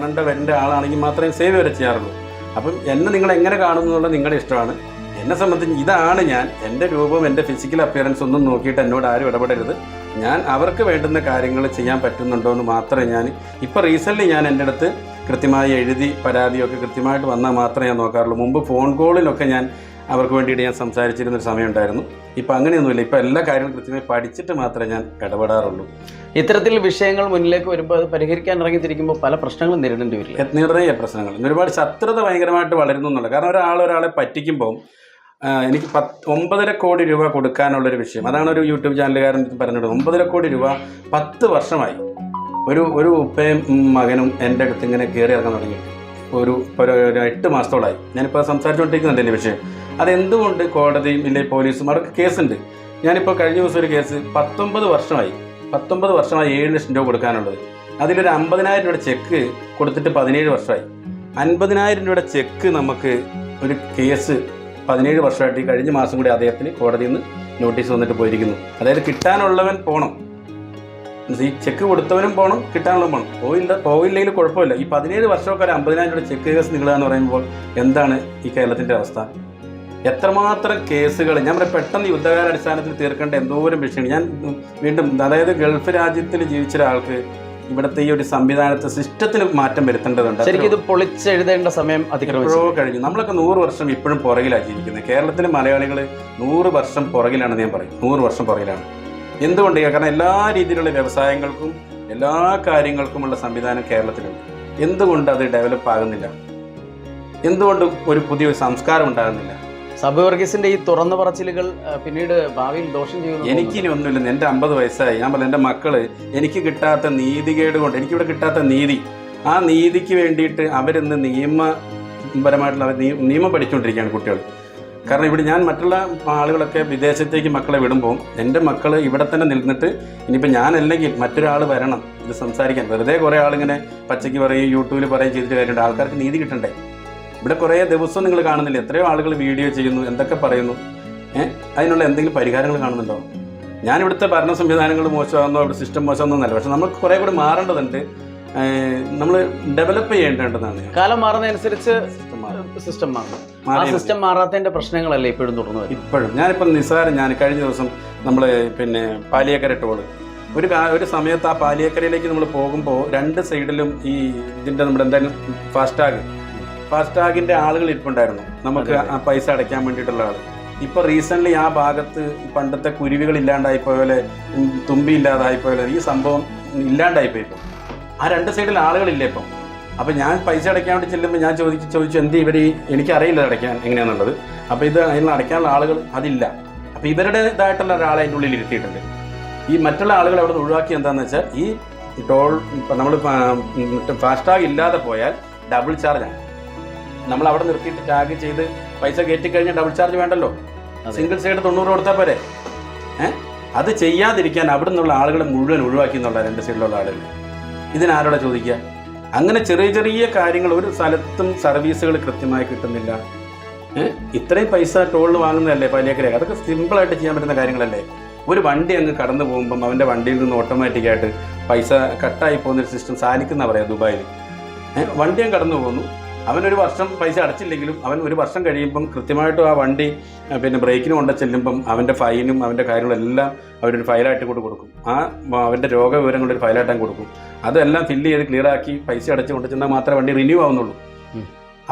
വരേണ്ട ആളാണെങ്കിൽ മാത്രമേ സേവ് വരെ ചെയ്യാറുള്ളൂ. അപ്പം എന്നെ നിങ്ങൾ എങ്ങനെ കാണുന്നു എന്നുള്ളത് നിങ്ങളുടെ ഇഷ്ടമാണ്. എന്നെ സംബന്ധിച്ച് ഇതാണ് ഞാൻ. എൻ്റെ രൂപം, എൻ്റെ ഫിസിക്കൽ അപ്പിയറൻസ് ഒന്നും നോക്കിയിട്ട് എന്നോട് ആരും ഇടപെടരുത്. ഞാൻ അവർക്ക് വേണ്ടുന്ന കാര്യങ്ങൾ ചെയ്യാൻ പറ്റുന്നുണ്ടോ എന്ന് മാത്രമേ ഇപ്പോൾ റീസെൻ്റ്ലി ഞാൻ എൻ്റെ അടുത്ത് കൃത്യമായി എഴുതി പരാതിയൊക്കെ കൃത്യമായിട്ട് വന്നാൽ മാത്രമേ ഞാൻ നോക്കാറുള്ളൂ. മുമ്പ് ഫോൺ കോളിലൊക്കെ ഞാൻ അവർക്ക് വേണ്ടിയിട്ട് ഞാൻ സംസാരിച്ചിരുന്നൊരു സമയം ഉണ്ടായിരുന്നു. ഇപ്പം അങ്ങനെയൊന്നുമില്ല. ഇപ്പോൾ എല്ലാ കാര്യങ്ങളും കൃത്യമായി പഠിച്ചിട്ട് മാത്രമേ ഞാൻ ഇടപെടാറുള്ളൂ. ഇത്തരത്തിൽ വിഷയങ്ങൾ മുന്നിലേക്ക് വരുമ്പോൾ അത് പരിഹരിക്കാൻ ഇറങ്ങിത്തിരിക്കുമ്പോൾ പല പ്രശ്നങ്ങളും നേരിടേണ്ടി വരില്ല. നിറയെ പ്രശ്നങ്ങൾ, ഒരുപാട് ശത്രുത ഭയങ്കരമായിട്ട് വളരുന്നു എന്നുള്ളത്. കാരണം ഒരാളെ പറ്റിക്കുമ്പോൾ എനിക്ക് 9.5 കോടി രൂപ കൊടുക്കാനുള്ളൊരു വിഷയം, അതാണ് ഒരു യൂട്യൂബ് ചാനലുകാരൻ പറഞ്ഞത്. 9.5 കോടി രൂപ 10 വർഷമായി ഒരു ഉപ്പയും മകനും എൻ്റെ അടുത്ത് ഇങ്ങനെ കയറി ഇറങ്ങാൻ തുടങ്ങിയിട്ട് ഒരു 8 മാസത്തോളമായി. ഞാനിപ്പോൾ സംസാരിച്ചുകൊണ്ടിരിക്കുന്നുണ്ട് എൻ്റെ വിഷയം. അതെന്തുകൊണ്ട് കോടതിയും ഇല്ലെങ്കിൽ പോലീസും അവർക്ക് കേസുണ്ട്. ഞാനിപ്പോൾ കഴിഞ്ഞ ദിവസം ഒരു കേസ് 19 വർഷമായി 7 ലക്ഷം രൂപ കൊടുക്കാനുള്ളത്. അതിലൊരു 50,000 രൂപയുടെ ചെക്ക് കൊടുത്തിട്ട് 17 വർഷമായി. 50,000 രൂപയുടെ ചെക്ക് നമുക്ക് ഒരു കേസ് 17 വർഷമായിട്ട് ഈ കഴിഞ്ഞ മാസം കൂടി അദ്ദേഹത്തിന് കോടതിയിൽ നിന്ന് നോട്ടീസ് വന്നിട്ട് പോയിരിക്കുന്നു. അതായത് കിട്ടാനുള്ളവൻ പോകണം, ഈ ചെക്ക് കൊടുത്തവനും പോകണം, കിട്ടാനുള്ളവൻ പോകണം. പോയില്ലെങ്കിൽ കുഴപ്പമില്ല. ഈ 17 വർഷമൊക്കെ ഒരു 50,000 രൂപയുടെ ചെക്ക് കേസ് നിൽക്കുക എന്ന് പറയുമ്പോൾ എന്താണ് ഈ കേരളത്തിൻ്റെ അവസ്ഥ? എത്രമാത്രം കേസുകൾ ഞാൻ പെട്ടെന്ന് യുദ്ധകാല അടിസ്ഥാനത്തിൽ തീർക്കേണ്ട എന്തോരം വിഷയങ്ങൾ. ഞാൻ വീണ്ടും അതായത് ഗൾഫ് രാജ്യത്തിൽ ജീവിച്ച ഒരാൾക്ക് ഇവിടുത്തെ ഈ ഒരു സംവിധാനത്തെ സിസ്റ്റത്തിന് മാറ്റം വരുത്തേണ്ടതുണ്ട്. ശരിക്കും ഇത് പൊളിച്ചെഴുതേണ്ട സമയം എപ്പോഴോ കഴിഞ്ഞു. നമ്മളൊക്കെ 100 വർഷം ഇപ്പോഴും പുറകിലാണ് ജീവിക്കുന്നത്. കേരളത്തിലെ മലയാളികൾ 100 വർഷം പുറകിലാണെന്ന് ഞാൻ പറയും. 100 വർഷം പുറകിലാണ്. എന്തുകൊണ്ട്? കാരണം എല്ലാ രീതിയിലുള്ള വ്യവസായങ്ങൾക്കും എല്ലാ കാര്യങ്ങൾക്കുമുള്ള സംവിധാനം കേരളത്തിലുണ്ട്. എന്തുകൊണ്ട് അത് ഡെവലപ്പ് ആകുന്നില്ല? എന്തുകൊണ്ട് ഒരു പുതിയൊരു സംസ്കാരം ഉണ്ടാകുന്നില്ല? സാബു വർഗീസിന്റെ ഈ തുറന്നു പറച്ചിലുകൾ പിന്നീട് ഭാവിയിൽ ദോഷം ചെയ്യുന്നു. എനിക്കിനി ഒന്നുമില്ല. എൻ്റെ 50 വയസ്സായി. ഞാൻ പറഞ്ഞു എൻ്റെ മക്കള് എനിക്ക് കിട്ടാത്ത നീതികേട് കൊണ്ട്, എനിക്കിവിടെ കിട്ടാത്ത നീതി, ആ നീതിക്ക് വേണ്ടിയിട്ട് അവരിന്ന് നിയമപരമായിട്ടുള്ള നിയമം പഠിച്ചുകൊണ്ടിരിക്കുകയാണ് കുട്ടികൾ. കാരണം ഇവിടെ ഞാൻ മറ്റുള്ള ആളുകളൊക്കെ വിദേശത്തേക്ക് മക്കളെ വിടുമ്പോൾ എൻ്റെ മക്കൾ ഇവിടെ തന്നെ നിന്നിട്ട് ഇനിയിപ്പോൾ ഞാനല്ലെങ്കിൽ മറ്റൊരാൾ വരണം ഇത് സംസാരിക്കാൻ. വെറുതെ കുറേ ആളിങ്ങനെ പച്ചയ്ക്ക് പറയും, യൂട്യൂബിൽ പറയും ചെയ്തിട്ട് കാര്യമുണ്ട്. ആൾക്കാർക്ക് നീതി കിട്ടണ്ടേ? ഇവിടെ കുറേ ദിവസം നിങ്ങൾ കാണുന്നില്ല, എത്രയോ ആളുകൾ വീഡിയോ ചെയ്യുന്നു, എന്തൊക്കെ പറയുന്നു. അതിനുള്ള എന്തെങ്കിലും പരിഹാരങ്ങൾ കാണുന്നുണ്ടോ? ഞാനിവിടുത്തെ ഭരണ സംവിധാനങ്ങൾ മോശമാകുന്നോ ഇവിടെ സിസ്റ്റം മോശമാകുന്നൊന്നല്ല. പക്ഷെ നമുക്ക് കുറേ കൂടി മാറേണ്ടതുണ്ട്. നമ്മൾ ഡെവലപ്പ് ചെയ്യേണ്ടതെന്നാണ്. കാലം മാറുന്നതനുസരിച്ച് സിസ്റ്റം മാറും. ആ സിസ്റ്റം മാറാത്തതിന്റെ പ്രശ്നങ്ങളല്ലേ ഇപ്പോഴും തുടർന്നു വരുന്നത്? ഇപ്പോഴും ഞാനിപ്പം ഞാൻ കഴിഞ്ഞ ദിവസം നമ്മൾ പിന്നെ പാലിയേക്കര ടോള് ഒരു സമയത്ത് ആ പാലിയേക്കരയിലേക്ക് നമ്മൾ പോകുമ്പോൾ രണ്ട് സൈഡിലും ഈ ഇതിൻ്റെ നമ്മുടെ എന്തായാലും ഫാസ്ടാഗിൻ്റെ ആളുകൾ ഇരിപ്പുണ്ടായിരുന്നു, നമുക്ക് ആ പൈസ അടയ്ക്കാൻ വേണ്ടിയിട്ടുള്ള ആൾ. ഇപ്പോൾ റീസെൻ്റ്ലി ആ ഭാഗത്ത് പണ്ടത്തെ കുരുവികൾ ഇല്ലാണ്ടായിപ്പോയപോലെ, തുമ്പി ഇല്ലാതായിപ്പോയപോലെ ഈ സംഭവം ഇല്ലാണ്ടായിപ്പോയി. ഇപ്പോൾ ആ രണ്ട് സൈഡിൽ ആളുകളില്ല ഇപ്പം. അപ്പോൾ ഞാൻ പൈസ അടയ്ക്കാൻ വേണ്ടി ചെല്ലുമ്പോൾ ഞാൻ ചോദിച്ചു എന്ത് ഇവർ, എനിക്കറിയില്ല അടയ്ക്കാൻ എങ്ങനെയാണെന്നുള്ളത്. അപ്പോൾ അതിന് അടയ്ക്കാനുള്ള ആളുകൾ അതില്ല. അപ്പോൾ ഇവരുടേതായിട്ടുള്ള ഒരാളെ അതിൻ്റെ ഉള്ളിൽ ഇരുത്തിയിട്ടുണ്ട്. ഈ മറ്റുള്ള ആളുകൾ അവിടെ നിന്ന് ഒഴിവാക്കി എന്താണെന്ന് വെച്ചാൽ ഈ ടോൾ നമ്മൾ ഫാസ്ടാഗ് ഇല്ലാതെ പോയാൽ ഡബിൾ ചാർജാണ്. നമ്മൾ അവിടെ നിർത്തിയിട്ട് ടാഗ് ചെയ്ത് പൈസ കയറ്റിക്കഴിഞ്ഞാൽ ഡബിൾ ചാർജ് വേണ്ടല്ലോ, സിംഗിൾ സൈഡ് 90 കൊടുത്താൽ പോരെ. അത് ചെയ്യാതിരിക്കാൻ അവിടെ നിന്നുള്ള ആളുകളെ മുഴുവൻ ഒഴിവാക്കി എന്നുള്ള രണ്ട് സൈഡിലുള്ള ആളുകൾ. ഇതിനാരോടെ ചോദിക്കുക? അങ്ങനെ ചെറിയ ചെറിയ കാര്യങ്ങൾ ഒരു സ്ഥലത്തും സർവീസുകൾ കൃത്യമായി കിട്ടുന്നില്ല. ഇത്രയും പൈസ ടോളിൽ വാങ്ങുന്നതല്ലേ പാലിയേക്കര, അതൊക്കെ സിമ്പിളായിട്ട് ചെയ്യാൻ പറ്റുന്ന കാര്യങ്ങളല്ലേ. ഒരു വണ്ടി അങ്ങ് കടന്നു പോകുമ്പം അവൻ്റെ വണ്ടിയിൽ നിന്ന് ഓട്ടോമാറ്റിക്കായിട്ട് പൈസ കട്ടായി പോകുന്നൊരു സിസ്റ്റം സാധിക്കുന്ന പറയാം ദുബായിൽ. വണ്ടി അങ്ങ് കടന്നു പോകുന്നു, അവനൊരു വർഷം പൈസ അടച്ചില്ലെങ്കിലും അവൻ ഒരു വർഷം കഴിയുമ്പം കൃത്യമായിട്ടും ആ വണ്ടി പിന്നെ ബ്രേക്കിന് കൊണ്ട് ചെല്ലുമ്പം അവൻ്റെ ഫൈനും അവൻ്റെ കാര്യങ്ങളെല്ലാം അവരൊരു ഫയലായിട്ട് കൊണ്ട് കൊടുക്കും. അവൻ്റെ രോഗവിവരങ്ങളൊരു ഫയലായിട്ട് കൊടുക്കും. അതെല്ലാം ഫില്ല് ചെയ്ത് ക്ലിയറാക്കി പൈസ അടച്ച് കൊണ്ട് ചെന്നാൽ മാത്രമേ വണ്ടി റിന്യൂ ആവുന്നുള്ളൂ.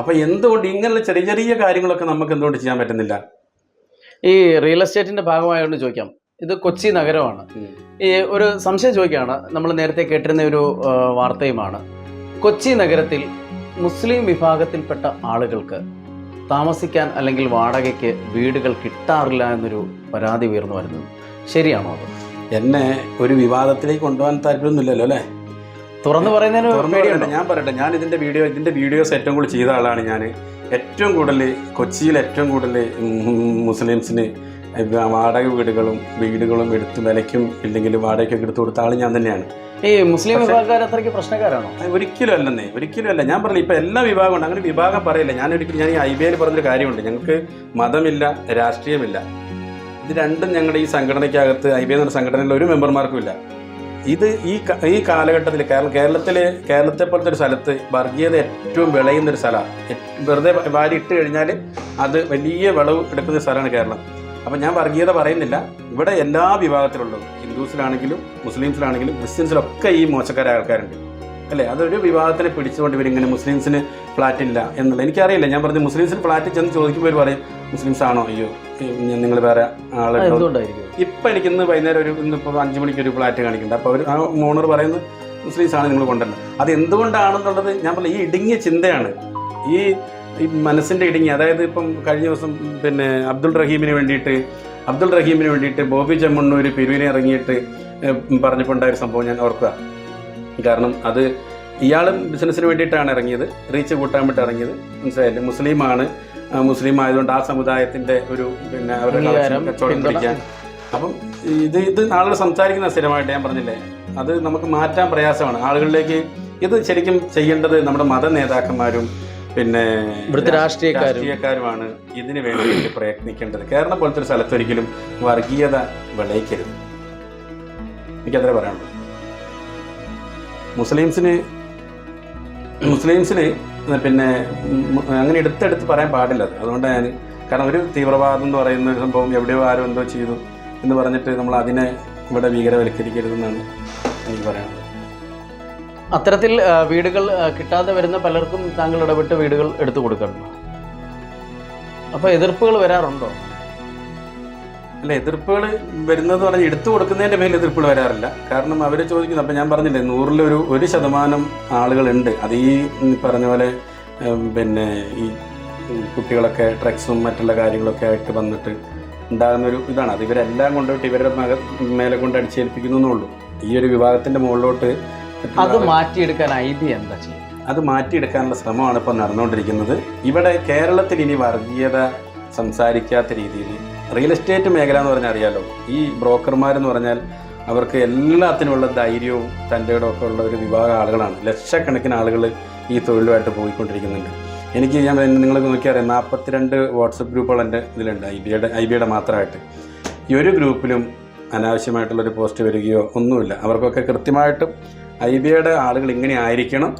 അപ്പോൾ എന്തുകൊണ്ട് ഇങ്ങനെയുള്ള ചെറിയ ചെറിയ കാര്യങ്ങളൊക്കെ നമുക്ക് എന്തുകൊണ്ട് ചെയ്യാൻ പറ്റുന്നില്ല? ഈ റിയൽ എസ്റ്റേറ്റിൻ്റെ ഭാഗമായതുകൊണ്ട് ചോദിക്കാം, ഇത് കൊച്ചി നഗരമാണ്. ഈ ഒരു സംശയം ചോദിക്കുകയാണ്, നമ്മൾ നേരത്തെ കേട്ടിരുന്ന ഒരു വാർത്തയുമാണ്. കൊച്ചി നഗരത്തിൽ മുസ്ലിം വിഭാഗത്തിൽപ്പെട്ട ആളുകൾക്ക് താമസിക്കാൻ അല്ലെങ്കിൽ വാടകയ്ക്ക് വീടുകൾ കിട്ടാറില്ല എന്നൊരു പരാതി ഉയർന്നു വരുന്നത് ശരിയാണോ? അത് എന്നെ ഒരു വിവാദത്തിലേക്ക് കൊണ്ടുപോകാൻ താല്പര്യമൊന്നുമില്ലല്ലോ അല്ലേ? തുറന്നു പറയുന്നതിന് ഞാൻ പറയട്ടെ, ഞാൻ ഇതിൻ്റെ വീഡിയോസ് ഏറ്റവും കൂടുതൽ ചെയ്ത ആളാണ്. ഞാൻ ഏറ്റവും കൂടുതൽ കൊച്ചിയിൽ ഏറ്റവും കൂടുതൽ മുസ്ലിംസിന് വാടക വീടുകളും എടുത്ത് വിലയ്ക്കും ഇല്ലെങ്കിലും വാടകയ്ക്കൊക്കെ എടുത്തു കൊടുത്ത ആൾ ഞാൻ തന്നെയാണ്. ഈ മുസ്ലിം വിഭാഗക്കാർ അത്രയ്ക്ക് പ്രശ്നക്കാരാണോ? ഒരിക്കലും അല്ല. ഞാൻ പറഞ്ഞില്ല, ഇപ്പം എല്ലാ വിഭാഗമുണ്ട്, അങ്ങനെ വിഭാഗം പറയില്ല. ഞാൻ ഈ IBA പറഞ്ഞൊരു കാര്യമുണ്ട്, ഞങ്ങൾക്ക് മതമില്ല, രാഷ്ട്രീയമില്ല. ഇത് രണ്ടും ഞങ്ങളുടെ ഈ സംഘടനയ്ക്കകത്ത് IBA എന്ന സംഘടനയിൽ ഒരു മെമ്പർമാർക്കും ഇല്ല. ഇത് ഈ കാലഘട്ടത്തിൽ കേരളത്തെ പോലത്തെ ഒരു സ്ഥലത്ത് വർഗീയത ഏറ്റവും വിളയുന്നൊരു സ്ഥലമാണ്. വെറുതെ വാരി ഇട്ട് കഴിഞ്ഞാൽ അത് വലിയ വിളവ് എടുക്കുന്ന സ്ഥലമാണ് കേരളം. അപ്പം ഞാൻ വർഗീയത പറയുന്നില്ല. ഇവിടെ എല്ലാ വിഭാഗത്തിലുള്ളതും, ഹിന്ദുസിലാണെങ്കിലും മുസ്ലിംസിലാണെങ്കിലും ക്രിസ്ത്യൻസിലൊക്കെ ഈ മോശക്കാരായ ആൾക്കാരുണ്ട് അല്ലേ? അതൊരു വിഭാഗത്തിനെ പിടിച്ചുകൊണ്ട് ഇവരിങ്ങനെ മുസ്ലിംസിന് ഫ്ലാറ്റ് ഇല്ല എന്നുള്ളത് എനിക്കറിയില്ല. ഞാൻ പറഞ്ഞു മുസ്ലിംസിന് ഫ്ലാറ്റ് ചെന്ന് ചോദിക്കുമ്പോൾ പറയും മുസ്ലിംസ് ആണോ, അയ്യോ നിങ്ങൾ വേറെ ആളുണ്ടോ. ഇപ്പം എനിക്കിന്ന് വൈകുന്നേരം ഇന്നിപ്പോൾ 5 മണിക്ക് ഒരു ഫ്ലാറ്റ് കാണിക്കുന്നുണ്ട്. അപ്പോൾ ആ ഓണർ പറയുന്നത് മുസ്ലിംസാണ് നിങ്ങൾ കൊണ്ടുവരുന്നത്. അത് എന്തുകൊണ്ടാണെന്നുള്ളത് ഞാൻ പറഞ്ഞു, ഈ ഇടുങ്ങിയ ചിന്തയാണ്, ഈ മനസ്സിൻ്റെ ഇടുങ്ങി. അതായത് ഇപ്പം കഴിഞ്ഞ ദിവസം പിന്നെ അബ്ദുൾ റഹീമിന് വേണ്ടിയിട്ട് ബോബി ചെമ്മണ്ണൂർ പിരിവിനെ ഇറങ്ങിയിട്ട് പറഞ്ഞപ്പോൾ ഉണ്ടായൊരു സംഭവം ഞാൻ ഓർക്കുക. കാരണം അത് ഇയാളും ബിസിനസ്സിന് വേണ്ടിയിട്ടാണ് ഇറങ്ങിയത്, റീച്ച് കൂട്ടാൻ വേണ്ടി ഇറങ്ങിയത്, മനസ്സിലായില്ലേ? മുസ്ലിം ആയതുകൊണ്ട് ആ സമുദായത്തിൻ്റെ ഒരു പിന്നെ അവരുടെ കച്ചവടം പിടിക്കാൻ. അപ്പം ഇത് ആളുകൾ സംസാരിക്കുന്ന സ്ഥിരമായിട്ട് ഞാൻ പറഞ്ഞില്ലേ, അത് നമുക്ക് മാറ്റാൻ പ്രയാസമാണ് ആളുകളിലേക്ക്. ഇത് ശരിക്കും ചെയ്യേണ്ടത് നമ്മുടെ മത നേതാക്കന്മാരും പിന്നെ രാഷ്ട്രീയക്കാരുമാണ് ഇതിനു വേണ്ടി പ്രയത്നിക്കേണ്ടത്. കേരളം പോലത്തെ ഒരു സ്ഥലത്തൊരിക്കലും വർഗീയത വിളയിക്കരുത്, എനിക്കത്രേ പറയാനുള്ളൂ. മുസ്ലിംസിന് പിന്നെ അങ്ങനെ എടുത്തെടുത്ത് പറയാൻ പാടില്ല. അതുകൊണ്ട് കാരണം ഒരു തീവ്രവാദം എന്ന് പറയുന്ന ഒരു സംഭവം എവിടെയോ ആരോ എന്തോ ചെയ്തു എന്ന് പറഞ്ഞിട്ട് നമ്മൾ അതിനെ ഇവിടെ ഭീകരവൽക്കരിക്കരുതെന്നാണ് എനിക്ക് പറയാനുള്ളത്. അത്തരത്തിൽ വീടുകൾ കിട്ടാതെ വരുന്ന പലർക്കും താങ്കൾ ഇടപെട്ട് വീടുകൾ എടുത്തു കൊടുക്കണം. അപ്പോൾ എതിർപ്പുകൾ വരാറുണ്ടോ? അല്ല, എതിർപ്പുകൾ വരുന്നത് പറഞ്ഞാൽ എടുത്തു കൊടുക്കുന്നതിൻ്റെ പേരിൽ എതിർപ്പുകൾ വരാറില്ല. കാരണം അവർ ചോദിക്കുന്നത്, അപ്പം ഞാൻ പറഞ്ഞില്ലേ 100% ആളുകളുണ്ട്. അത് ഈ പറഞ്ഞ പോലെ പിന്നെ ഈ കുട്ടികളൊക്കെ ഡ്രഗ്സും മറ്റുള്ള കാര്യങ്ങളൊക്കെ ആയിട്ട് വന്നിട്ട് ഉണ്ടാകുന്നൊരു ഇതാണ്. അത് ഇവരെല്ലാം കൊണ്ടുപോയിട്ട് ഇവരുടെ മേലെ കൊണ്ട് അടിച്ചേൽപ്പിക്കുന്നുള്ളൂ. ഈ ഒരു വിഭാഗത്തിൻ്റെ മുകളിലോട്ട് അത് മാറ്റിയെടുക്കാൻ IBA എന്താ ചെയ്യും? അത് മാറ്റിയെടുക്കാനുള്ള ശ്രമമാണ് ഇപ്പോൾ നടന്നുകൊണ്ടിരിക്കുന്നത്. ഇവിടെ കേരളത്തിൽ ഇനി വർഗീയത സംസാരിക്കാത്ത രീതിയിൽ റിയൽ എസ്റ്റേറ്റ് മേഖല എന്ന് പറഞ്ഞാൽ അറിയാലോ, ഈ ബ്രോക്കർമാരെന്ന് പറഞ്ഞാൽ അവർക്ക് എല്ലാത്തിനുമുള്ള ധൈര്യവും തൻ്റെ ഒക്കെ ഉള്ള ഒരു വിഭാഗം ആളുകളാണ്. ലക്ഷക്കണക്കിന് ആളുകൾ ഈ തൊഴിലുമായിട്ട് പോയിക്കൊണ്ടിരിക്കുന്നുണ്ട്. ഞാൻ നിങ്ങൾക്ക് നോക്കിയറിയാം 42 വാട്സപ്പ് ഗ്രൂപ്പുകൾ എൻ്റെ ഇതിലുണ്ട്, IBA മാത്രമായിട്ട്. ഈ ഒരു ഗ്രൂപ്പിലും അനാവശ്യമായിട്ടുള്ളൊരു പോസ്റ്റ് വരികയോ ഒന്നുമില്ല. അവർക്കൊക്കെ കൃത്യമായിട്ടും IBAയുടെ ആളുകൾ ഇങ്ങനെ ആയിരിക്കണം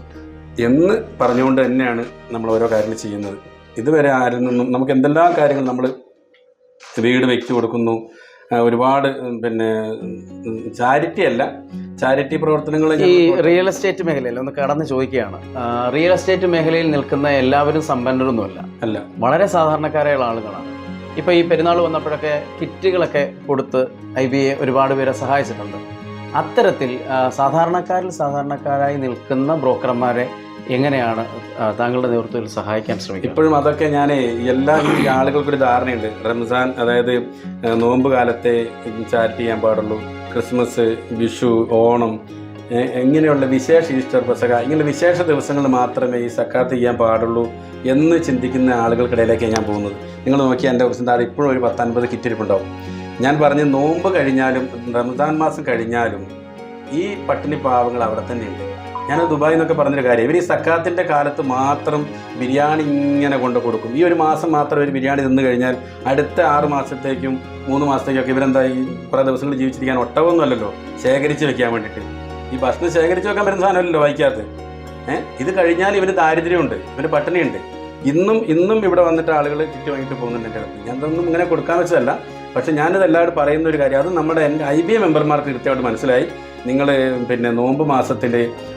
എന്ന് പറഞ്ഞുകൊണ്ട് തന്നെയാണ് നമ്മൾ ഓരോ കാര്യങ്ങൾ ചെയ്യുന്നത്. ഇതുവരെ ആരിൽ നിന്നും നമുക്ക് എന്തെല്ലാം കാര്യങ്ങൾ നമ്മൾ വീട് വെച്ചു കൊടുക്കുന്നു, ഒരുപാട് പിന്നെ ചാരിറ്റി പ്രവർത്തനങ്ങൾ. ഈ റിയൽ എസ്റ്റേറ്റ് മേഖലയിൽ ഒന്ന് കടന്ന് ചോദിക്കുകയാണ്, റിയൽ എസ്റ്റേറ്റ് മേഖലയിൽ നിൽക്കുന്ന എല്ലാവരും സമ്പന്നരൊന്നുമല്ല, വളരെ സാധാരണക്കാരായ ആളുകളാണ്. ഇപ്പോൾ ഈ പെരുന്നാൾ വന്നപ്പോഴൊക്കെ കിറ്റുകളൊക്കെ കൊടുത്ത് IBA ഒരുപാട് പേരെ സഹായിച്ചിട്ടുണ്ട്. അത്തരത്തിൽ സാധാരണക്കാരായി നിൽക്കുന്ന ബ്രോക്കർമാരെ എങ്ങനെയാണ് താങ്കളുടെ നേതൃത്വത്തിൽ സഹായിക്കാൻ ശ്രമിക്കുന്നത്? ഇപ്പോഴും അതൊക്കെ ഞാൻ എല്ലാ ഈ ആളുകൾക്കൊരു ധാരണയുണ്ട്. റംസാൻ, അതായത് നോമ്പ് കാലത്തെ ചാരിറ്റി ചെയ്യാൻ പാടുള്ളൂ, ക്രിസ്മസ്, വിഷു, ഓണം, ഇങ്ങനെയുള്ള വിശേഷ ഈസ്റ്റർ, പെസഹ, ഇങ്ങനെ വിശേഷ ദിവസങ്ങൾ മാത്രമേ ഈ സക്കാത്ത് ചെയ്യാൻ പാടുള്ളൂ എന്ന് ചിന്തിക്കുന്ന ആളുകൾക്കിടയിലേക്കാണ് ഞാൻ പോകുന്നത്. നിങ്ങൾ നോക്കിയാൽ എൻ്റെ ഓഫീസിൻ്റെ താഴെ ഇപ്പോഴും ഒരു 10-50 കിറ്റിരിപ്പുണ്ടാവും. ഞാൻ പറഞ്ഞ് നോമ്പ് കഴിഞ്ഞാലും റംസാൻ മാസം കഴിഞ്ഞാലും ഈ പട്ടിണി പാവങ്ങൾ അവിടെ തന്നെയുണ്ട്. ഞാൻ ദുബായിൽ നിന്നൊക്കെ പറഞ്ഞൊരു കാര്യം, ഇവർ ഈ സക്കാത്തിൻ്റെ കാലത്ത് മാത്രം ബിരിയാണി ഇങ്ങനെ കൊണ്ട് കൊടുക്കും. ഈ ഒരു മാസം മാത്രം ഒരു ബിരിയാണി തിന്നു കഴിഞ്ഞാൽ അടുത്ത 6 മാസത്തേക്കും 3 മാസത്തേക്കൊക്കെ ഇവരെന്താ ഈ കുറേ ദിവസങ്ങൾ ജീവിച്ചിരിക്കാൻ ഒട്ടകമൊന്നുമല്ലല്ലോ, ശേഖരിച്ച് വെക്കാൻ വേണ്ടിയിട്ട്. ഈ ഭക്ഷണം ശേഖരിച്ച് വെക്കാൻ പറ്റുന്ന സാധനമല്ലല്ലോ വായിക്കാത്ത. ഇത് കഴിഞ്ഞാൽ ഇവന് ദാരിദ്ര്യമുണ്ട്, ഇവന് പട്ടിണിയുണ്ട്. ഇന്നും ഇവിടെ വന്നിട്ട് ആളുകൾ കിറ്റ് വാങ്ങിയിട്ട് പോകുന്നുണ്ട് എൻ്റെ അടുത്ത്. ഞാനതൊന്നും ഇങ്ങനെ കൊടുക്കാൻ വെച്ചതല്ല, പക്ഷേ ഞാനിത് എല്ലാവരും പറയുന്ന ഒരു കാര്യം, അത് നമ്മുടെ എൻ്റെ IBA മെമ്പർമാർക്ക് കൃത്യമായിട്ട് മനസ്സിലായി. നിങ്ങൾ പിന്നെ നോമ്പ് മാസത്തിൽ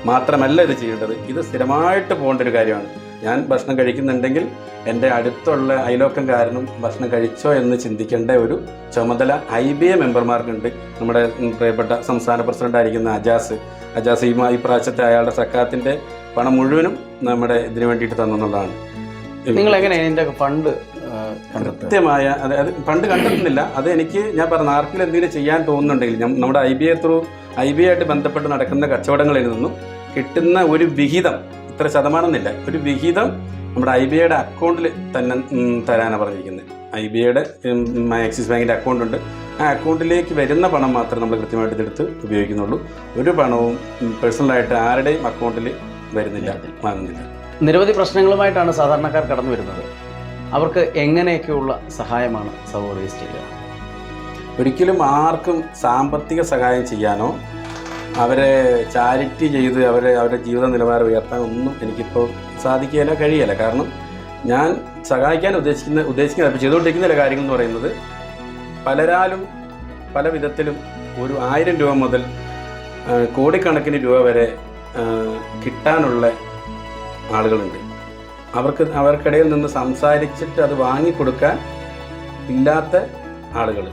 മാത്രമല്ല ഇത് ചെയ്യേണ്ടത്, ഇത് സ്ഥിരമായിട്ട് പോകേണ്ട ഒരു കാര്യമാണ്. ഞാൻ ഭക്ഷണം കഴിക്കുന്നുണ്ടെങ്കിൽ എൻ്റെ അടുത്തുള്ള അയലോക്കംകാരനും ഭക്ഷണം കഴിച്ചോ എന്ന് ചിന്തിക്കേണ്ട ഒരു ചുമതല IBA മെമ്പർമാർക്കുണ്ട്. നമ്മുടെ പ്രിയപ്പെട്ട സംസ്ഥാന പ്രസിഡൻ്റായിരിക്കുന്ന അജാസ് ഈ പ്രാവശ്യത്തെ അയാളുടെ സക്കാത്തിൻ്റെ പണം മുഴുവനും നമ്മുടെ ഇതിനു വേണ്ടിയിട്ട് തന്നെന്നുള്ളതാണ്. നിങ്ങൾ എങ്ങനെയാണ് ഇതിൻ്റെ ഫണ്ട് കൃത്യമായ അത് ഫണ്ട് കണ്ടെത്തുന്നില്ല. അത് ഞാൻ പറഞ്ഞ ആർക്കിൽ എന്തെങ്കിലും ചെയ്യാൻ തോന്നുന്നുണ്ടെങ്കിൽ നമ്മുടെ IBA ആയിട്ട് ബന്ധപ്പെട്ട് നടക്കുന്ന കച്ചവടങ്ങളിൽ നിന്നും കിട്ടുന്ന ഒരു വിഹിതം, ഇത്ര ശതമാനം എന്നില്ല, ഒരു വിഹിതം നമ്മുടെ IBAയുടെ അക്കൗണ്ടിൽ തന്നെ തരാനാണ് പറഞ്ഞിരിക്കുന്നത്. IBAയുടെ ആക്സിസ് ബാങ്കിൻ്റെ അക്കൗണ്ടുണ്ട്, ആ അക്കൗണ്ടിലേക്ക് വരുന്ന പണം മാത്രമേ നമ്മൾ കൃത്യമായിട്ട് ഇതെടുത്ത് ഉപയോഗിക്കുന്നുള്ളൂ. ഒരു പണവും പേഴ്സണലായിട്ട് ആരുടെയും അക്കൗണ്ടിൽ വാങ്ങുന്നില്ല. നിരവധി പ്രശ്നങ്ങളുമായിട്ടാണ് സാധാരണക്കാർ കടന്നു വരുന്നത്. അവർക്ക് എങ്ങനെയൊക്കെയുള്ള സഹായമാണ് സഹോദരിസ് ചെയ്യുക? ഒരിക്കലും ആർക്കും സാമ്പത്തിക സഹായം ചെയ്യാനോ അവരെ ചാരിറ്റി ചെയ്ത് അവരുടെ ജീവിത നിലവാരം ഉയർത്താൻ ഒന്നും എനിക്കിപ്പോൾ കഴിയില്ല. കാരണം ഞാൻ സഹായിക്കാൻ ഉദ്ദേശിക്കുന്ന ചെയ്തുകൊണ്ടിരിക്കുന്ന ചില കാര്യങ്ങൾ എന്ന് പറയുന്നത്, പലരാലും പല വിധത്തിലും ഒരു 1000 രൂപ മുതൽ കോടിക്കണക്കിന് രൂപ വരെ കിട്ടാനുള്ള ആളുകളുണ്ട്. അവർക്കിടയിൽ നിന്ന് സംസാരിച്ചിട്ട് അത് വാങ്ങിക്കൊടുക്കാൻ ഇല്ലാത്ത ആളുകൾ.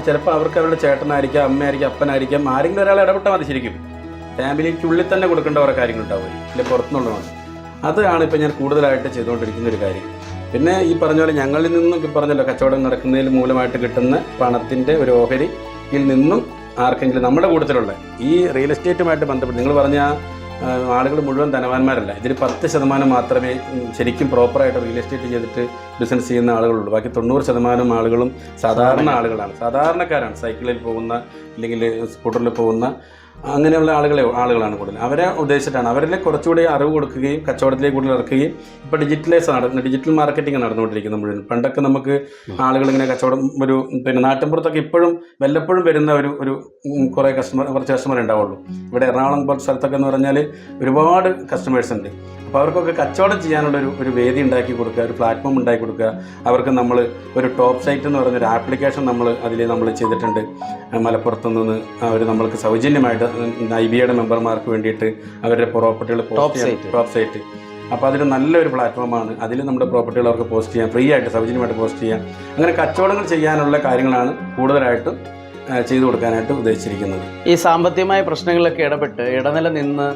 ചിലപ്പോൾ അവർക്ക് അവരുടെ ചേട്ടനായിരിക്കാം, അമ്മയായിരിക്കാം, അപ്പനായിരിക്കാം, ആരെങ്കിലും ഒരാൾ ഇടപെട്ടാൽ മതി. ശരിക്കും ഫാമിലിക്കുള്ളിൽ തന്നെ കൊടുക്കേണ്ട ഓരോ കാര്യങ്ങളുണ്ടാവും, ഇല്ല പുറത്തുനിന്നുള്ളതാണ്. അതാണ് ഇപ്പോൾ ഞാൻ കൂടുതലായിട്ട് ചെയ്തുകൊണ്ടിരിക്കുന്ന ഒരു കാര്യം. പിന്നെ ഈ പറഞ്ഞ പോലെ ഞങ്ങളിൽ നിന്നും പറഞ്ഞല്ലോ, കച്ചവടം നടക്കുന്നതിൽ മൂലമായിട്ട് കിട്ടുന്ന പണത്തിൻ്റെ ഒരു ഓഹരിയിൽ നിന്നും ആർക്കെങ്കിലും നമ്മുടെ കൂട്ടത്തിലുള്ള ഈ റിയൽ എസ്റ്റേറ്റുമായിട്ട് ബന്ധപ്പെട്ട്, നിങ്ങൾ പറഞ്ഞ ആളുകൾ മുഴുവൻ ധനവാന്മാരല്ല. ഇതിൽ 10% മാത്രമേ ശരിക്കും പ്രോപ്പറായിട്ട് റിയൽ എസ്റ്റേറ്റ് ചെയ്തിട്ട് ബിസിനസ് ചെയ്യുന്ന ആളുകളുള്ളൂ. ബാക്കി 90% ആളുകളും സാധാരണ ആളുകളാണ്, സാധാരണക്കാരാണ്. സൈക്കിളിൽ പോകുന്ന, അല്ലെങ്കിൽ സ്കൂട്ടറിൽ പോകുന്ന അങ്ങനെയുള്ള ആളുകളാണ് കൂടുതൽ. അവരെ ഉദ്ദേശിച്ചിട്ടാണ്, അവരിലെ കുറച്ചുകൂടി അറിവ് കൊടുക്കുകയും കച്ചവടത്തിലേക്ക് കൂടുതൽ ഇറക്കുകയും. ഇപ്പോൾ ഡിജിറ്റൽ മാർക്കറ്റിംഗ് നടന്നുകൊണ്ടിരിക്കുന്നത് മുഴുവൻ. പണ്ടൊക്കെ നമുക്ക് ആളുകൾ ഇങ്ങനെ കച്ചവടം പിന്നെ നാട്ടിൻപുറത്തൊക്കെ ഇപ്പോഴും വല്ലപ്പോഴും വരുന്ന കുറച്ച് കസ്റ്റമർ ഉണ്ടാവുള്ളൂ. ഇവിടെ എറണാകുളം പോലത്തെ സ്ഥലത്തൊക്കെ എന്ന് പറഞ്ഞാൽ ഒരുപാട് കസ്റ്റമേഴ്സ് ഉണ്ട്. അപ്പോൾ അവർക്കൊക്കെ കച്ചവടം ചെയ്യാനുള്ള ഒരു വേദി ഉണ്ടാക്കി കൊടുക്കുക, ഒരു പ്ലാറ്റ്ഫോം ഉണ്ടാക്കി കൊടുക്കുക. അവർക്ക് നമ്മൾ ഒരു ടോപ്പ് സൈറ്റ് എന്ന് പറഞ്ഞൊരു ആപ്ലിക്കേഷൻ നമ്മൾ ചെയ്തിട്ടുണ്ട്. മലപ്പുറത്തു നിന്ന് നമ്മൾക്ക് സൗജന്യമായിട്ട് IBAയുടെ മെമ്പർമാർക്ക് വേണ്ടിയിട്ട് അവരുടെ പ്രോപ്പർട്ടികൾ ടോപ്പ് സൈറ്റ്. അപ്പോൾ അതൊരു നല്ലൊരു പ്ലാറ്റ്ഫോമാണ്. അതിൽ നമ്മുടെ പ്രോപ്പർട്ടികൾ അവർക്ക് പോസ്റ്റ് ചെയ്യാം, ഫ്രീ ആയിട്ട് സൗജന്യമായിട്ട് പോസ്റ്റ് ചെയ്യാം. അങ്ങനെ കച്ചവടങ്ങൾ ചെയ്യാനുള്ള കാര്യങ്ങളാണ് കൂടുതലായിട്ടും ചെയ്തു കൊടുക്കാനായിട്ട് ഉദ്ദേശിച്ചിരിക്കുന്നത്. ഈ സാമ്പത്തികമായ പ്രശ്നങ്ങളിലൊക്കെ ഇടനില നിന്ന്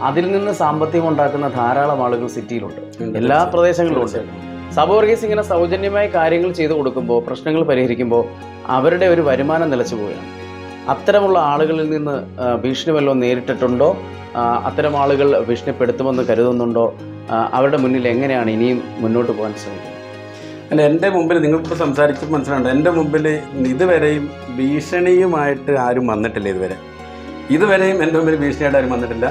അതിൽ നിന്ന് സാമ്പത്തികം ഉണ്ടാക്കുന്ന ധാരാളം ആളുകൾ സിറ്റിയിലുണ്ട്, എല്ലാ പ്രദേശങ്ങളിലും ഉണ്ട്. സബോർഗീസ് ഇങ്ങനെ സൗജന്യമായ കാര്യങ്ങൾ ചെയ്തു കൊടുക്കുമ്പോൾ, പ്രശ്നങ്ങൾ പരിഹരിക്കുമ്പോൾ അവരുടെ ഒരു വരുമാനം നിലച്ചു പോവുകയാണ്. അത്തരമുള്ള ആളുകളിൽ നിന്ന് ഭീഷണി വല്ലതും നേരിട്ടിട്ടുണ്ടോ? അത്തരം ആളുകൾ ഭീഷണിപ്പെടുത്തുമെന്ന് കരുതുന്നുണ്ടോ? അവരുടെ മുന്നിൽ എങ്ങനെയാണ് ഇനിയും മുന്നോട്ട് പോകാൻ ശ്രമിക്കുന്നത്? അല്ല, എൻ്റെ മുമ്പിൽ നിങ്ങൾക്കിപ്പോൾ സംസാരിച്ച് മനസ്സിലുണ്ട്, എൻ്റെ മുമ്പിൽ ഇതുവരെയും ഭീഷണിയുമായിട്ട് ആരും വന്നിട്ടില്ല. ഇതുവരെയും എൻ്റെ മുമ്പിൽ ഭീഷണിയായിട്ട് ആരും വന്നിട്ടില്ല.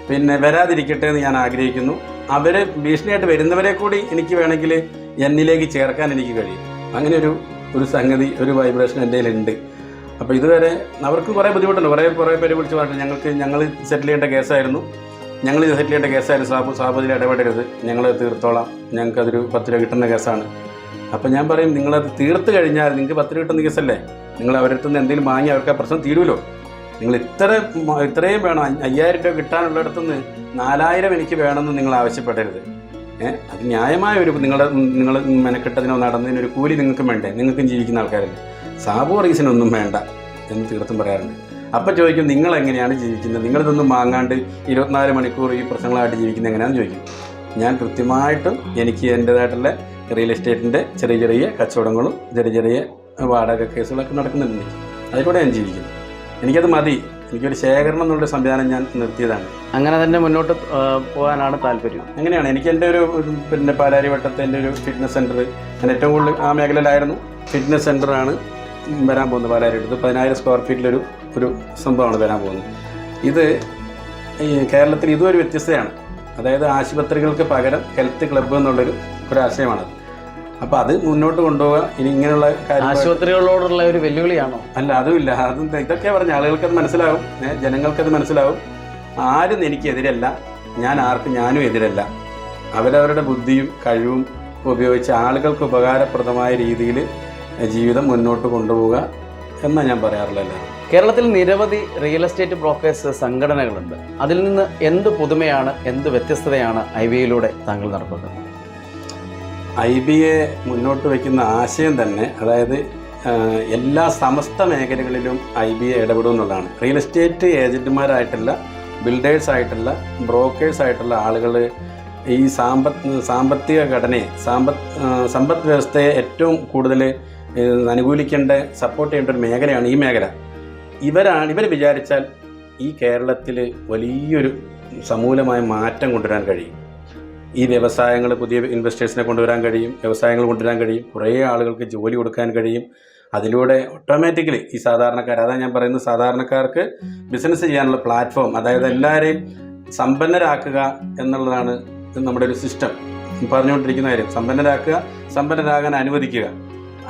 പിന്നെ വരാതിരിക്കട്ടെ എന്ന് ഞാൻ ആഗ്രഹിക്കുന്നു. അവരെ ഭീഷണിയായിട്ട് വരുന്നവരെ കൂടി എനിക്ക് വേണമെങ്കിൽ എന്നിലേക്ക് ചേർക്കാൻ എനിക്ക് കഴിയും. അങ്ങനെ ഒരു സംഗതി, ഒരു വൈബ്രേഷൻ എൻ്റെ കയ്യിലുണ്ട്. അപ്പോൾ ഇതുവരെ അവർക്ക് കുറേ ബുദ്ധിമുട്ടുണ്ട്. കുറേ പേര് വിളിച്ച് പറഞ്ഞു ഞങ്ങൾ സെറ്റിൽ ചെയ്യേണ്ട കേസായിരുന്നു, ഞങ്ങളിത് സെറ്റിൽ ചെയ്യേണ്ട കേസായിരുന്നു, സാബു ഇതിൽ ഇടപെടരുത്, ഞങ്ങൾ തീർത്തോളാം, ഞങ്ങൾക്കതൊരു 10 രൂപ കിട്ടുന്ന കേസാണ്. അപ്പോൾ ഞാൻ പറയും, നിങ്ങളത് തീർത്ത് കഴിഞ്ഞാൽ നിങ്ങൾക്ക് 10 രൂപ കിട്ടുന്ന കേസല്ലേ, നിങ്ങൾ അവരുടെ അടുത്ത് നിന്ന് എന്തെങ്കിലും വാങ്ങി അവർക്ക് ആ പ്രശ്നം തീരുമല്ലോ. നിങ്ങൾ ഇത്രയും വേണം, 5000 രൂപ കിട്ടാനുള്ളിടത്തുനിന്ന് 4000 എനിക്ക് വേണമെന്ന് നിങ്ങൾ ആവശ്യപ്പെടരുത്. അത് ന്യായമായ ഒരു നിങ്ങൾ മെനക്കെട്ടതിനോ നടന്നതിനൊരു കൂലി നിങ്ങൾക്കും വേണ്ടേ, നിങ്ങൾക്കും ജീവിക്കുന്ന ആൾക്കാരല്ലേ. സാബു റീസണൊന്നും വേണ്ട എന്ന് തീർത്തും പറയാറുണ്ട്. അപ്പം ചോദിക്കും, നിങ്ങളെങ്ങനെയാണ് ജീവിക്കുന്നത്, നിങ്ങളിതൊന്നും വാങ്ങാണ്ട് 24 മണിക്കൂർ ഈ പ്രശ്നങ്ങളായിട്ട് ജീവിക്കുന്നത് എങ്ങനെയാണെന്ന് ചോദിക്കും. ഞാൻ കൃത്യമായിട്ടും എനിക്ക് എൻ്റേതായിട്ടുള്ള റിയൽ എസ്റ്റേറ്റിൻ്റെ ചെറിയ കച്ചവടങ്ങളും ചെറിയ വാടക കേസുകളൊക്കെ നടക്കുന്നുണ്ട്. അതിലൂടെ ഞാൻ ജീവിക്കുന്നു. എനിക്കത് മതി. എനിക്കൊരു ശേഖരണം എന്നുള്ള സംവിധാനം ഞാൻ നിർത്തിയതാണ്. അങ്ങനെ തന്നെ മുന്നോട്ട് പോകാനാണ് താല്പര്യം. അങ്ങനെയാണ് എനിക്ക് എൻ്റെ പിന്നെ പാലാരിവട്ടത്തെ എൻ്റെ ഒരു ഫിറ്റ്നസ് സെൻറ്റർ, ഞാൻ ഏറ്റവും കൂടുതൽ ആ മേഖലയിലായിരുന്നു. ഫിറ്റ്നസ് സെൻ്ററാണ് വരാൻ പോകുന്നത്. പാലാരിവട്ടത്ത് 10,000 സ്ക്വയർ ഫീറ്റിലൊരു സംഭവമാണ് വരാൻ പോകുന്നത്. ഇത് ഈ കേരളത്തിൽ ഇതും ഒരു വ്യത്യസ്തയാണ്. അതായത് ആശുപത്രികൾക്ക് പകരം ഹെൽത്ത് ക്ലബ്ബ് എന്നുള്ളൊരു ആശയമാണത്. അപ്പോൾ അത് മുന്നോട്ട് കൊണ്ടുപോവുക. ഇനി ഇങ്ങനെയുള്ള കാര്യം ആശുപത്രികളോടുള്ള ഒരു വെല്ലുവിളിയാണോ? അല്ല, അതുമില്ല. ഇതൊക്കെ പറഞ്ഞ ആളുകൾക്കത് മനസ്സിലാവും, ജനങ്ങൾക്കത് മനസ്സിലാവും. ആരും എനിക്കെതിരല്ല, ഞാനും എതിരല്ല. അവരവരുടെ ബുദ്ധിയും കഴിവും ഉപയോഗിച്ച് ആളുകൾക്ക് ഉപകാരപ്രദമായ രീതിയിൽ ജീവിതം മുന്നോട്ട് കൊണ്ടുപോവുക എന്നാണ് ഞാൻ പറയാറുള്ളത്. കേരളത്തിൽ നിരവധി റിയൽ എസ്റ്റേറ്റ് ബ്രോക്കേഴ്സ് സംഘടനകളുണ്ട്. അതിൽ നിന്ന് എന്ത് പുതുമയാണ്, എന്ത് വ്യത്യസ്തതയാണ് IBA താങ്കൾ നടത്തുന്നത്? IBA മുന്നോട്ട് വയ്ക്കുന്ന ആശയം തന്നെ, അതായത് എല്ലാ സമസ്ത മേഖലകളിലും IBA ഇടപെടും എന്നുള്ളതാണ്. റിയൽ എസ്റ്റേറ്റ് ഏജൻറ്റുമാരായിട്ടുള്ള, ബിൽഡേഴ്സായിട്ടുള്ള, ബ്രോക്കേഴ്സായിട്ടുള്ള ആളുകൾ ഈ സാമ്പത്തിക ഘടനയെ, സമ്പദ് വ്യവസ്ഥയെ ഏറ്റവും കൂടുതൽ അനുകൂലിക്കേണ്ട, സപ്പോർട്ട് ചെയ്യേണ്ട ഒരു മേഖലയാണ് ഈ മേഖല. ഇവർ വിചാരിച്ചാൽ ഈ കേരളത്തിൽ വലിയൊരു സമൂലമായ മാറ്റം കൊണ്ടുവരാൻ കഴിയും. ഈ വ്യവസായങ്ങൾ, പുതിയ ഇൻവെസ്റ്റേഴ്സിനെ കൊണ്ടുവരാൻ കഴിയും, വ്യവസായങ്ങൾ കൊണ്ടുവരാൻ കഴിയും, കുറേ ആളുകൾക്ക് ജോലി കൊടുക്കാൻ കഴിയും. അതിലൂടെ ഓട്ടോമാറ്റിക്കലി ഈ സാധാരണക്കാർ, അതാണ് ഞാൻ പറയുന്നത്, സാധാരണക്കാർക്ക് ബിസിനസ് ചെയ്യാനുള്ള പ്ലാറ്റ്ഫോം, അതായത് എല്ലാവരെയും സമ്പന്നരാക്കുക എന്നുള്ളതാണ് നമ്മുടെ ഒരു സിസ്റ്റം പറഞ്ഞുകൊണ്ടിരിക്കുന്ന കാര്യം. സമ്പന്നരാകാൻ അനുവദിക്കുക.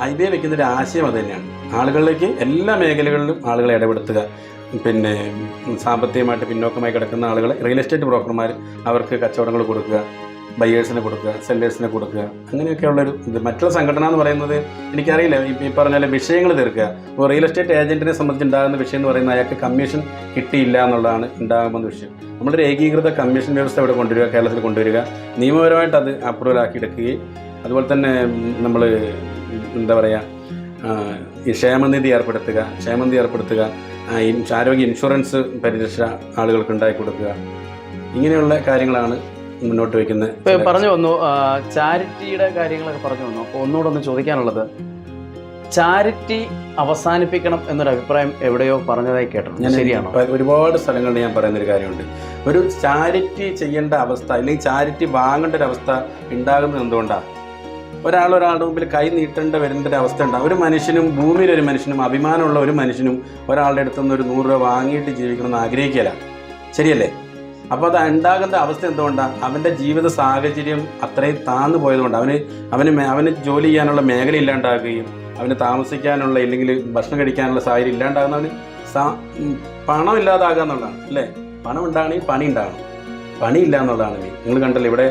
IBA വയ്ക്കുന്നൊരു ആശയം അത് തന്നെയാണ്. ആളുകളിലേക്ക് എല്ലാ മേഖലകളിലും ആളുകളെ ഇടപെടുത്തുക. പിന്നെ സാമ്പത്തികമായിട്ട് പിന്നോക്കമായി കിടക്കുന്ന ആളുകളെ റിയൽ എസ്റ്റേറ്റ് ബ്രോക്കർമാർ അവർക്ക് കച്ചവടങ്ങൾ കൊടുക്കുക, ബയേഴ്സിനെ കൊടുക്കുക, സെല്ലേഴ്സിനെ കൊടുക്കുക, അങ്ങനെയൊക്കെയുള്ളൊരു ഇത്. മറ്റുള്ള സംഘടന എന്ന് പറയുന്നത് എനിക്കറിയില്ല, ഈ പറഞ്ഞ വിഷയങ്ങൾ തീർക്കുക. ഇപ്പോൾ റിയൽ എസ്റ്റേറ്റ് ഏജൻറ്റിനെ സംബന്ധിച്ചുണ്ടാകുന്ന വിഷയം എന്ന് പറയുന്നത് അയാൾക്ക് കമ്മീഷൻ കിട്ടിയില്ല എന്നുള്ളതാണ് ഉണ്ടാകുന്ന വിഷയം. നമ്മളൊരു ഏകീകൃത കമ്മീഷൻ വ്യവസ്ഥ ഇവിടെ കൊണ്ടുവരിക, കേരളത്തിൽ കൊണ്ടുവരിക, നിയമപരമായിട്ട് അത് അപ്രൂവൽ ആക്കിയെടുക്കുകയും അതുപോലെ തന്നെ നമ്മൾ എന്താ പറയുക, ഈ ക്ഷേമനിധി ഏർപ്പെടുത്തുക, ആരോഗ്യ ഇൻഷുറൻസ് പരിരക്ഷ ആളുകൾക്ക് ഉണ്ടാക്കി കൊടുക്കുക, ഇങ്ങനെയുള്ള കാര്യങ്ങളാണ് മുന്നോട്ട് വയ്ക്കുന്നത്. ഇപ്പോൾ പറഞ്ഞു വന്നു ചാരിറ്റിയുടെ കാര്യങ്ങളൊക്കെ പറഞ്ഞു വന്നു. അപ്പോൾ ഒന്നുകൂടെ ഒന്ന് ചോദിക്കാനുള്ളത്, ചാരിറ്റി അവസാനിപ്പിക്കണം എന്നൊരു അഭിപ്രായം എവിടെയോ പറഞ്ഞതായി കേട്ടിട്ടുണ്ട്, ശരിയാണോ? ഒരുപാട് സ്ഥലങ്ങളിൽ ഞാൻ പറയുന്നൊരു കാര്യമുണ്ട്. ഒരു ചാരിറ്റി ചെയ്യേണ്ട അവസ്ഥ, അല്ലെങ്കിൽ ചാരിറ്റി വാങ്ങേണ്ട ഒരു അവസ്ഥ ഉണ്ടാകുന്നത് എന്തുകൊണ്ടാണ്? ഒരാളുടെ മുമ്പിൽ കൈ നീട്ടേണ്ട വരുന്ന ഒരു അവസ്ഥ ഉണ്ടാകും. ഒരു മനുഷ്യനും, ഭൂമിയിലൊരു മനുഷ്യനും, അഭിമാനമുള്ള ഒരു മനുഷ്യനും ഒരാളുടെ അടുത്തുനിന്ന് ഒരു 100 രൂപ വാങ്ങിയിട്ട് ജീവിക്കണമെന്ന് ആഗ്രഹിക്കില്ല, ശരിയല്ലേ? അപ്പോൾ അത് ഉണ്ടാകുന്ന അവസ്ഥ എന്തുകൊണ്ടാണ്? അവൻ്റെ ജീവിത സാഹചര്യം അത്രയും താന്നു പോയതുകൊണ്ട്. അവന് ജോലി ചെയ്യാനുള്ള മേഖല ഇല്ലാണ്ടാകുകയും അവന് താമസിക്കാനുള്ള, ഇല്ലെങ്കിൽ ഭക്ഷണം കഴിക്കാനുള്ള സാഹചര്യം ഇല്ലാണ്ടാകുന്നവന് പണം ഇല്ലാതാകുക എന്നുള്ളതാണ്, അല്ലേ? പണം ഉണ്ടാകണമെങ്കിൽ പണി ഉണ്ടാകണം, പണിയില്ല എന്നുള്ളതാണ് നിങ്ങൾ കണ്ടല്ലോ. ഇവിടെ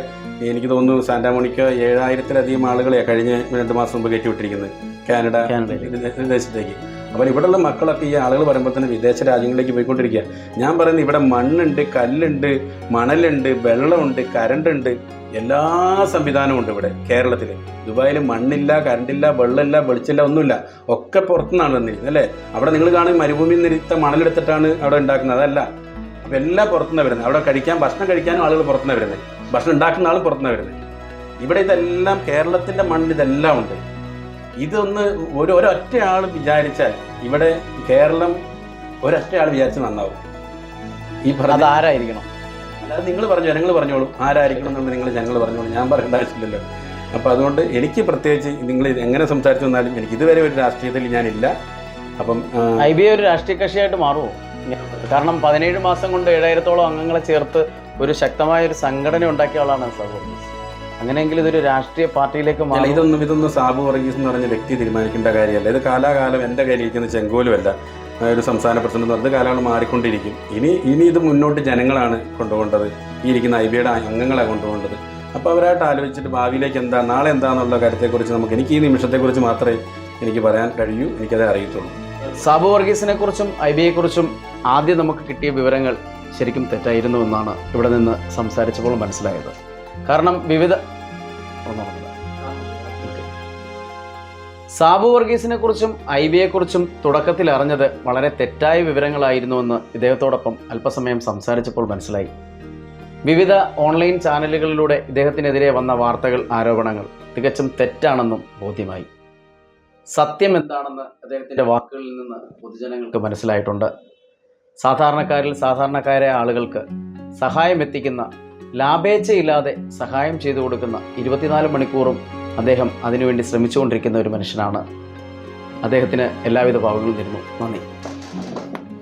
എനിക്ക് തോന്നുന്നു സാന്റാമോണിക്ക 7000-ലധികം ആളുകളെയാണ് കഴിഞ്ഞ 2 മാസം മുമ്പ് കയറ്റിവിട്ടിരിക്കുന്നത് കാനഡ വിദേശത്തേക്ക്. അപ്പോൾ ഇവിടെയുള്ള മക്കളൊക്കെ ഈ ആളുകൾ പറയുമ്പോൾ തന്നെ വിദേശ രാജ്യങ്ങളിലേക്ക് പോയിക്കൊണ്ടിരിക്കുക. ഞാൻ പറയുന്നത്, ഇവിടെ മണ്ണുണ്ട്, കല്ലുണ്ട്, മണലുണ്ട്, വെള്ളമുണ്ട്, കരണ്ടുണ്ട്, എല്ലാ സംവിധാനവും ഉണ്ട് ഇവിടെ കേരളത്തിൽ. ദുബായിൽ മണ്ണില്ല, കരണ്ടില്ല, വെള്ളമില്ല, വെളിച്ചില്ല, ഒന്നുമില്ല, ഒക്കെ പുറത്തുനിന്നാണ് വന്നിരിക്കുന്നത്, അല്ലേ? അവിടെ നിങ്ങൾ കാണും മരുഭൂമിയിൽ നിരുത്ത മണലെടുത്തിട്ടാണ് അവിടെ ഉണ്ടാക്കുന്നത്, അതല്ല. അപ്പോൾ എല്ലാം പുറത്തുനിന്ന് വരുന്നത്. അവിടെ ഭക്ഷണം കഴിക്കാനും ആളുകൾ പുറത്തുനിന്ന് വരുന്നത്, ഭക്ഷണം ഉണ്ടാക്കുന്ന ആളും പുറത്തുനിന്ന് വരുന്നത്. ഇവിടെ ഇതെല്ലാം കേരളത്തിൻ്റെ മണ്ണിൽ ഇതെല്ലാം ഉണ്ട്. ഇതൊന്ന് ഒരൊറ്റ ആൾ വിചാരിച്ചാൽ, ഇവിടെ കേരളം ഒരൊറ്റ ആൾ വിചാരിച്ച് നന്നാവും. ഈ പറഞ്ഞത് ആരായിരിക്കണം? അല്ലാതെ നിങ്ങൾ ജനങ്ങൾ പറഞ്ഞോളൂ ആരായിരിക്കണം എന്നുള്ളത്, ജനങ്ങൾ പറഞ്ഞോളൂ, ഞാൻ പറയേണ്ട ആവശ്യമില്ലല്ലോ. അപ്പോൾ അതുകൊണ്ട് എനിക്ക് പ്രത്യേകിച്ച് നിങ്ങൾ എങ്ങനെ സംസാരിച്ചു വന്നാലും എനിക്ക് ഇതുവരെ ഒരു രാഷ്ട്രീയത്തിൽ ഞാനില്ല. അപ്പം IBA ഒരു രാഷ്ട്രീയ കക്ഷിയായിട്ട് മാറുമോ? കാരണം 17 മാസം കൊണ്ട് 7000-ഓളം അംഗങ്ങളെ ചേർത്ത് ഒരു ശക്തമായ ഒരു സംഘടന ഉണ്ടാക്കിയ ആളാണ് സാബു. അങ്ങനെയെങ്കിൽ ഇതൊരു രാഷ്ട്രീയ പാർട്ടിയിലേക്ക് അല്ല, ഇതൊന്നും സാബു വർഗീസ് എന്ന് പറഞ്ഞ വ്യക്തി തീരുമാനിക്കേണ്ട കാര്യമല്ല. ഇത് കാലാകാലം എൻ്റെ കയ്യിലിരിക്കുന്ന ചെങ്കോലുമല്ല. ഒരു സംസ്ഥാന പ്രസിഡന്റ് എന്ന് പറഞ്ഞത് കാലങ്ങൾ മാറിക്കൊണ്ടിരിക്കും. ഇനി ഇത് മുന്നോട്ട് ജനങ്ങളാണ് കൊണ്ടുപോകേണ്ടത്, ഈ ഇരിക്കുന്ന ഐബിയുടെ അംഗങ്ങളാണ് കൊണ്ടുപോകേണ്ടത്. അപ്പോൾ അവരായിട്ട് ആലോചിച്ചിട്ട് ഭാവിയിലേക്ക് എന്താ, നാളെ എന്താണെന്നുള്ള കാര്യത്തെക്കുറിച്ച് എനിക്ക് ഈ നിമിഷത്തെക്കുറിച്ച് മാത്രമേ എനിക്ക് പറയാൻ കഴിയൂ, എനിക്കതേ അറിയത്തുള്ളൂ. സാബു വർഗീസിനെ കുറിച്ചും ഐബിയെക്കുറിച്ചും ആദ്യം നമുക്ക് കിട്ടിയ വിവരങ്ങൾ ശരിക്കും തെറ്റായിരുന്നു എന്നാണ് ഇവിടെ നിന്ന് സംസാരിച്ചപ്പോൾ മനസ്സിലായത്. കാരണം സാബു വർഗീസിനെ കുറിച്ചും ഐബിയെക്കുറിച്ചും തുടക്കത്തിൽ അറിഞ്ഞത് വളരെ തെറ്റായ വിവരങ്ങളായിരുന്നുവെന്ന് ഇദ്ദേഹത്തോടൊപ്പം അല്പസമയം സംസാരിച്ചപ്പോൾ മനസ്സിലായി. വിവിധ ഓൺലൈൻ ചാനലുകളിലൂടെ ഇദ്ദേഹത്തിനെതിരെ വന്ന വാർത്തകൾ, ആരോപണങ്ങൾ തികച്ചും തെറ്റാണെന്നും ബോധ്യമായി. സത്യം എന്താണെന്ന് അദ്ദേഹത്തിൻ്റെ വാക്കുകളിൽ നിന്ന് പൊതുജനങ്ങൾക്ക് മനസ്സിലായിട്ടുണ്ട്. സാധാരണക്കാരിൽ സാധാരണക്കാരായ ആളുകൾക്ക് സഹായം എത്തിക്കുന്ന, ലാഭേച്ഛയില്ലാതെ സഹായം ചെയ്തു കൊടുക്കുന്ന 24 മണിക്കൂറും അദ്ദേഹം അതിനുവേണ്ടി ശ്രമിച്ചുകൊണ്ടിരിക്കുന്ന ഒരു മനുഷ്യനാണ്. അദ്ദേഹത്തിന് എല്ലാവിധ ഭാവങ്ങളും തരുന്നു. നന്ദി.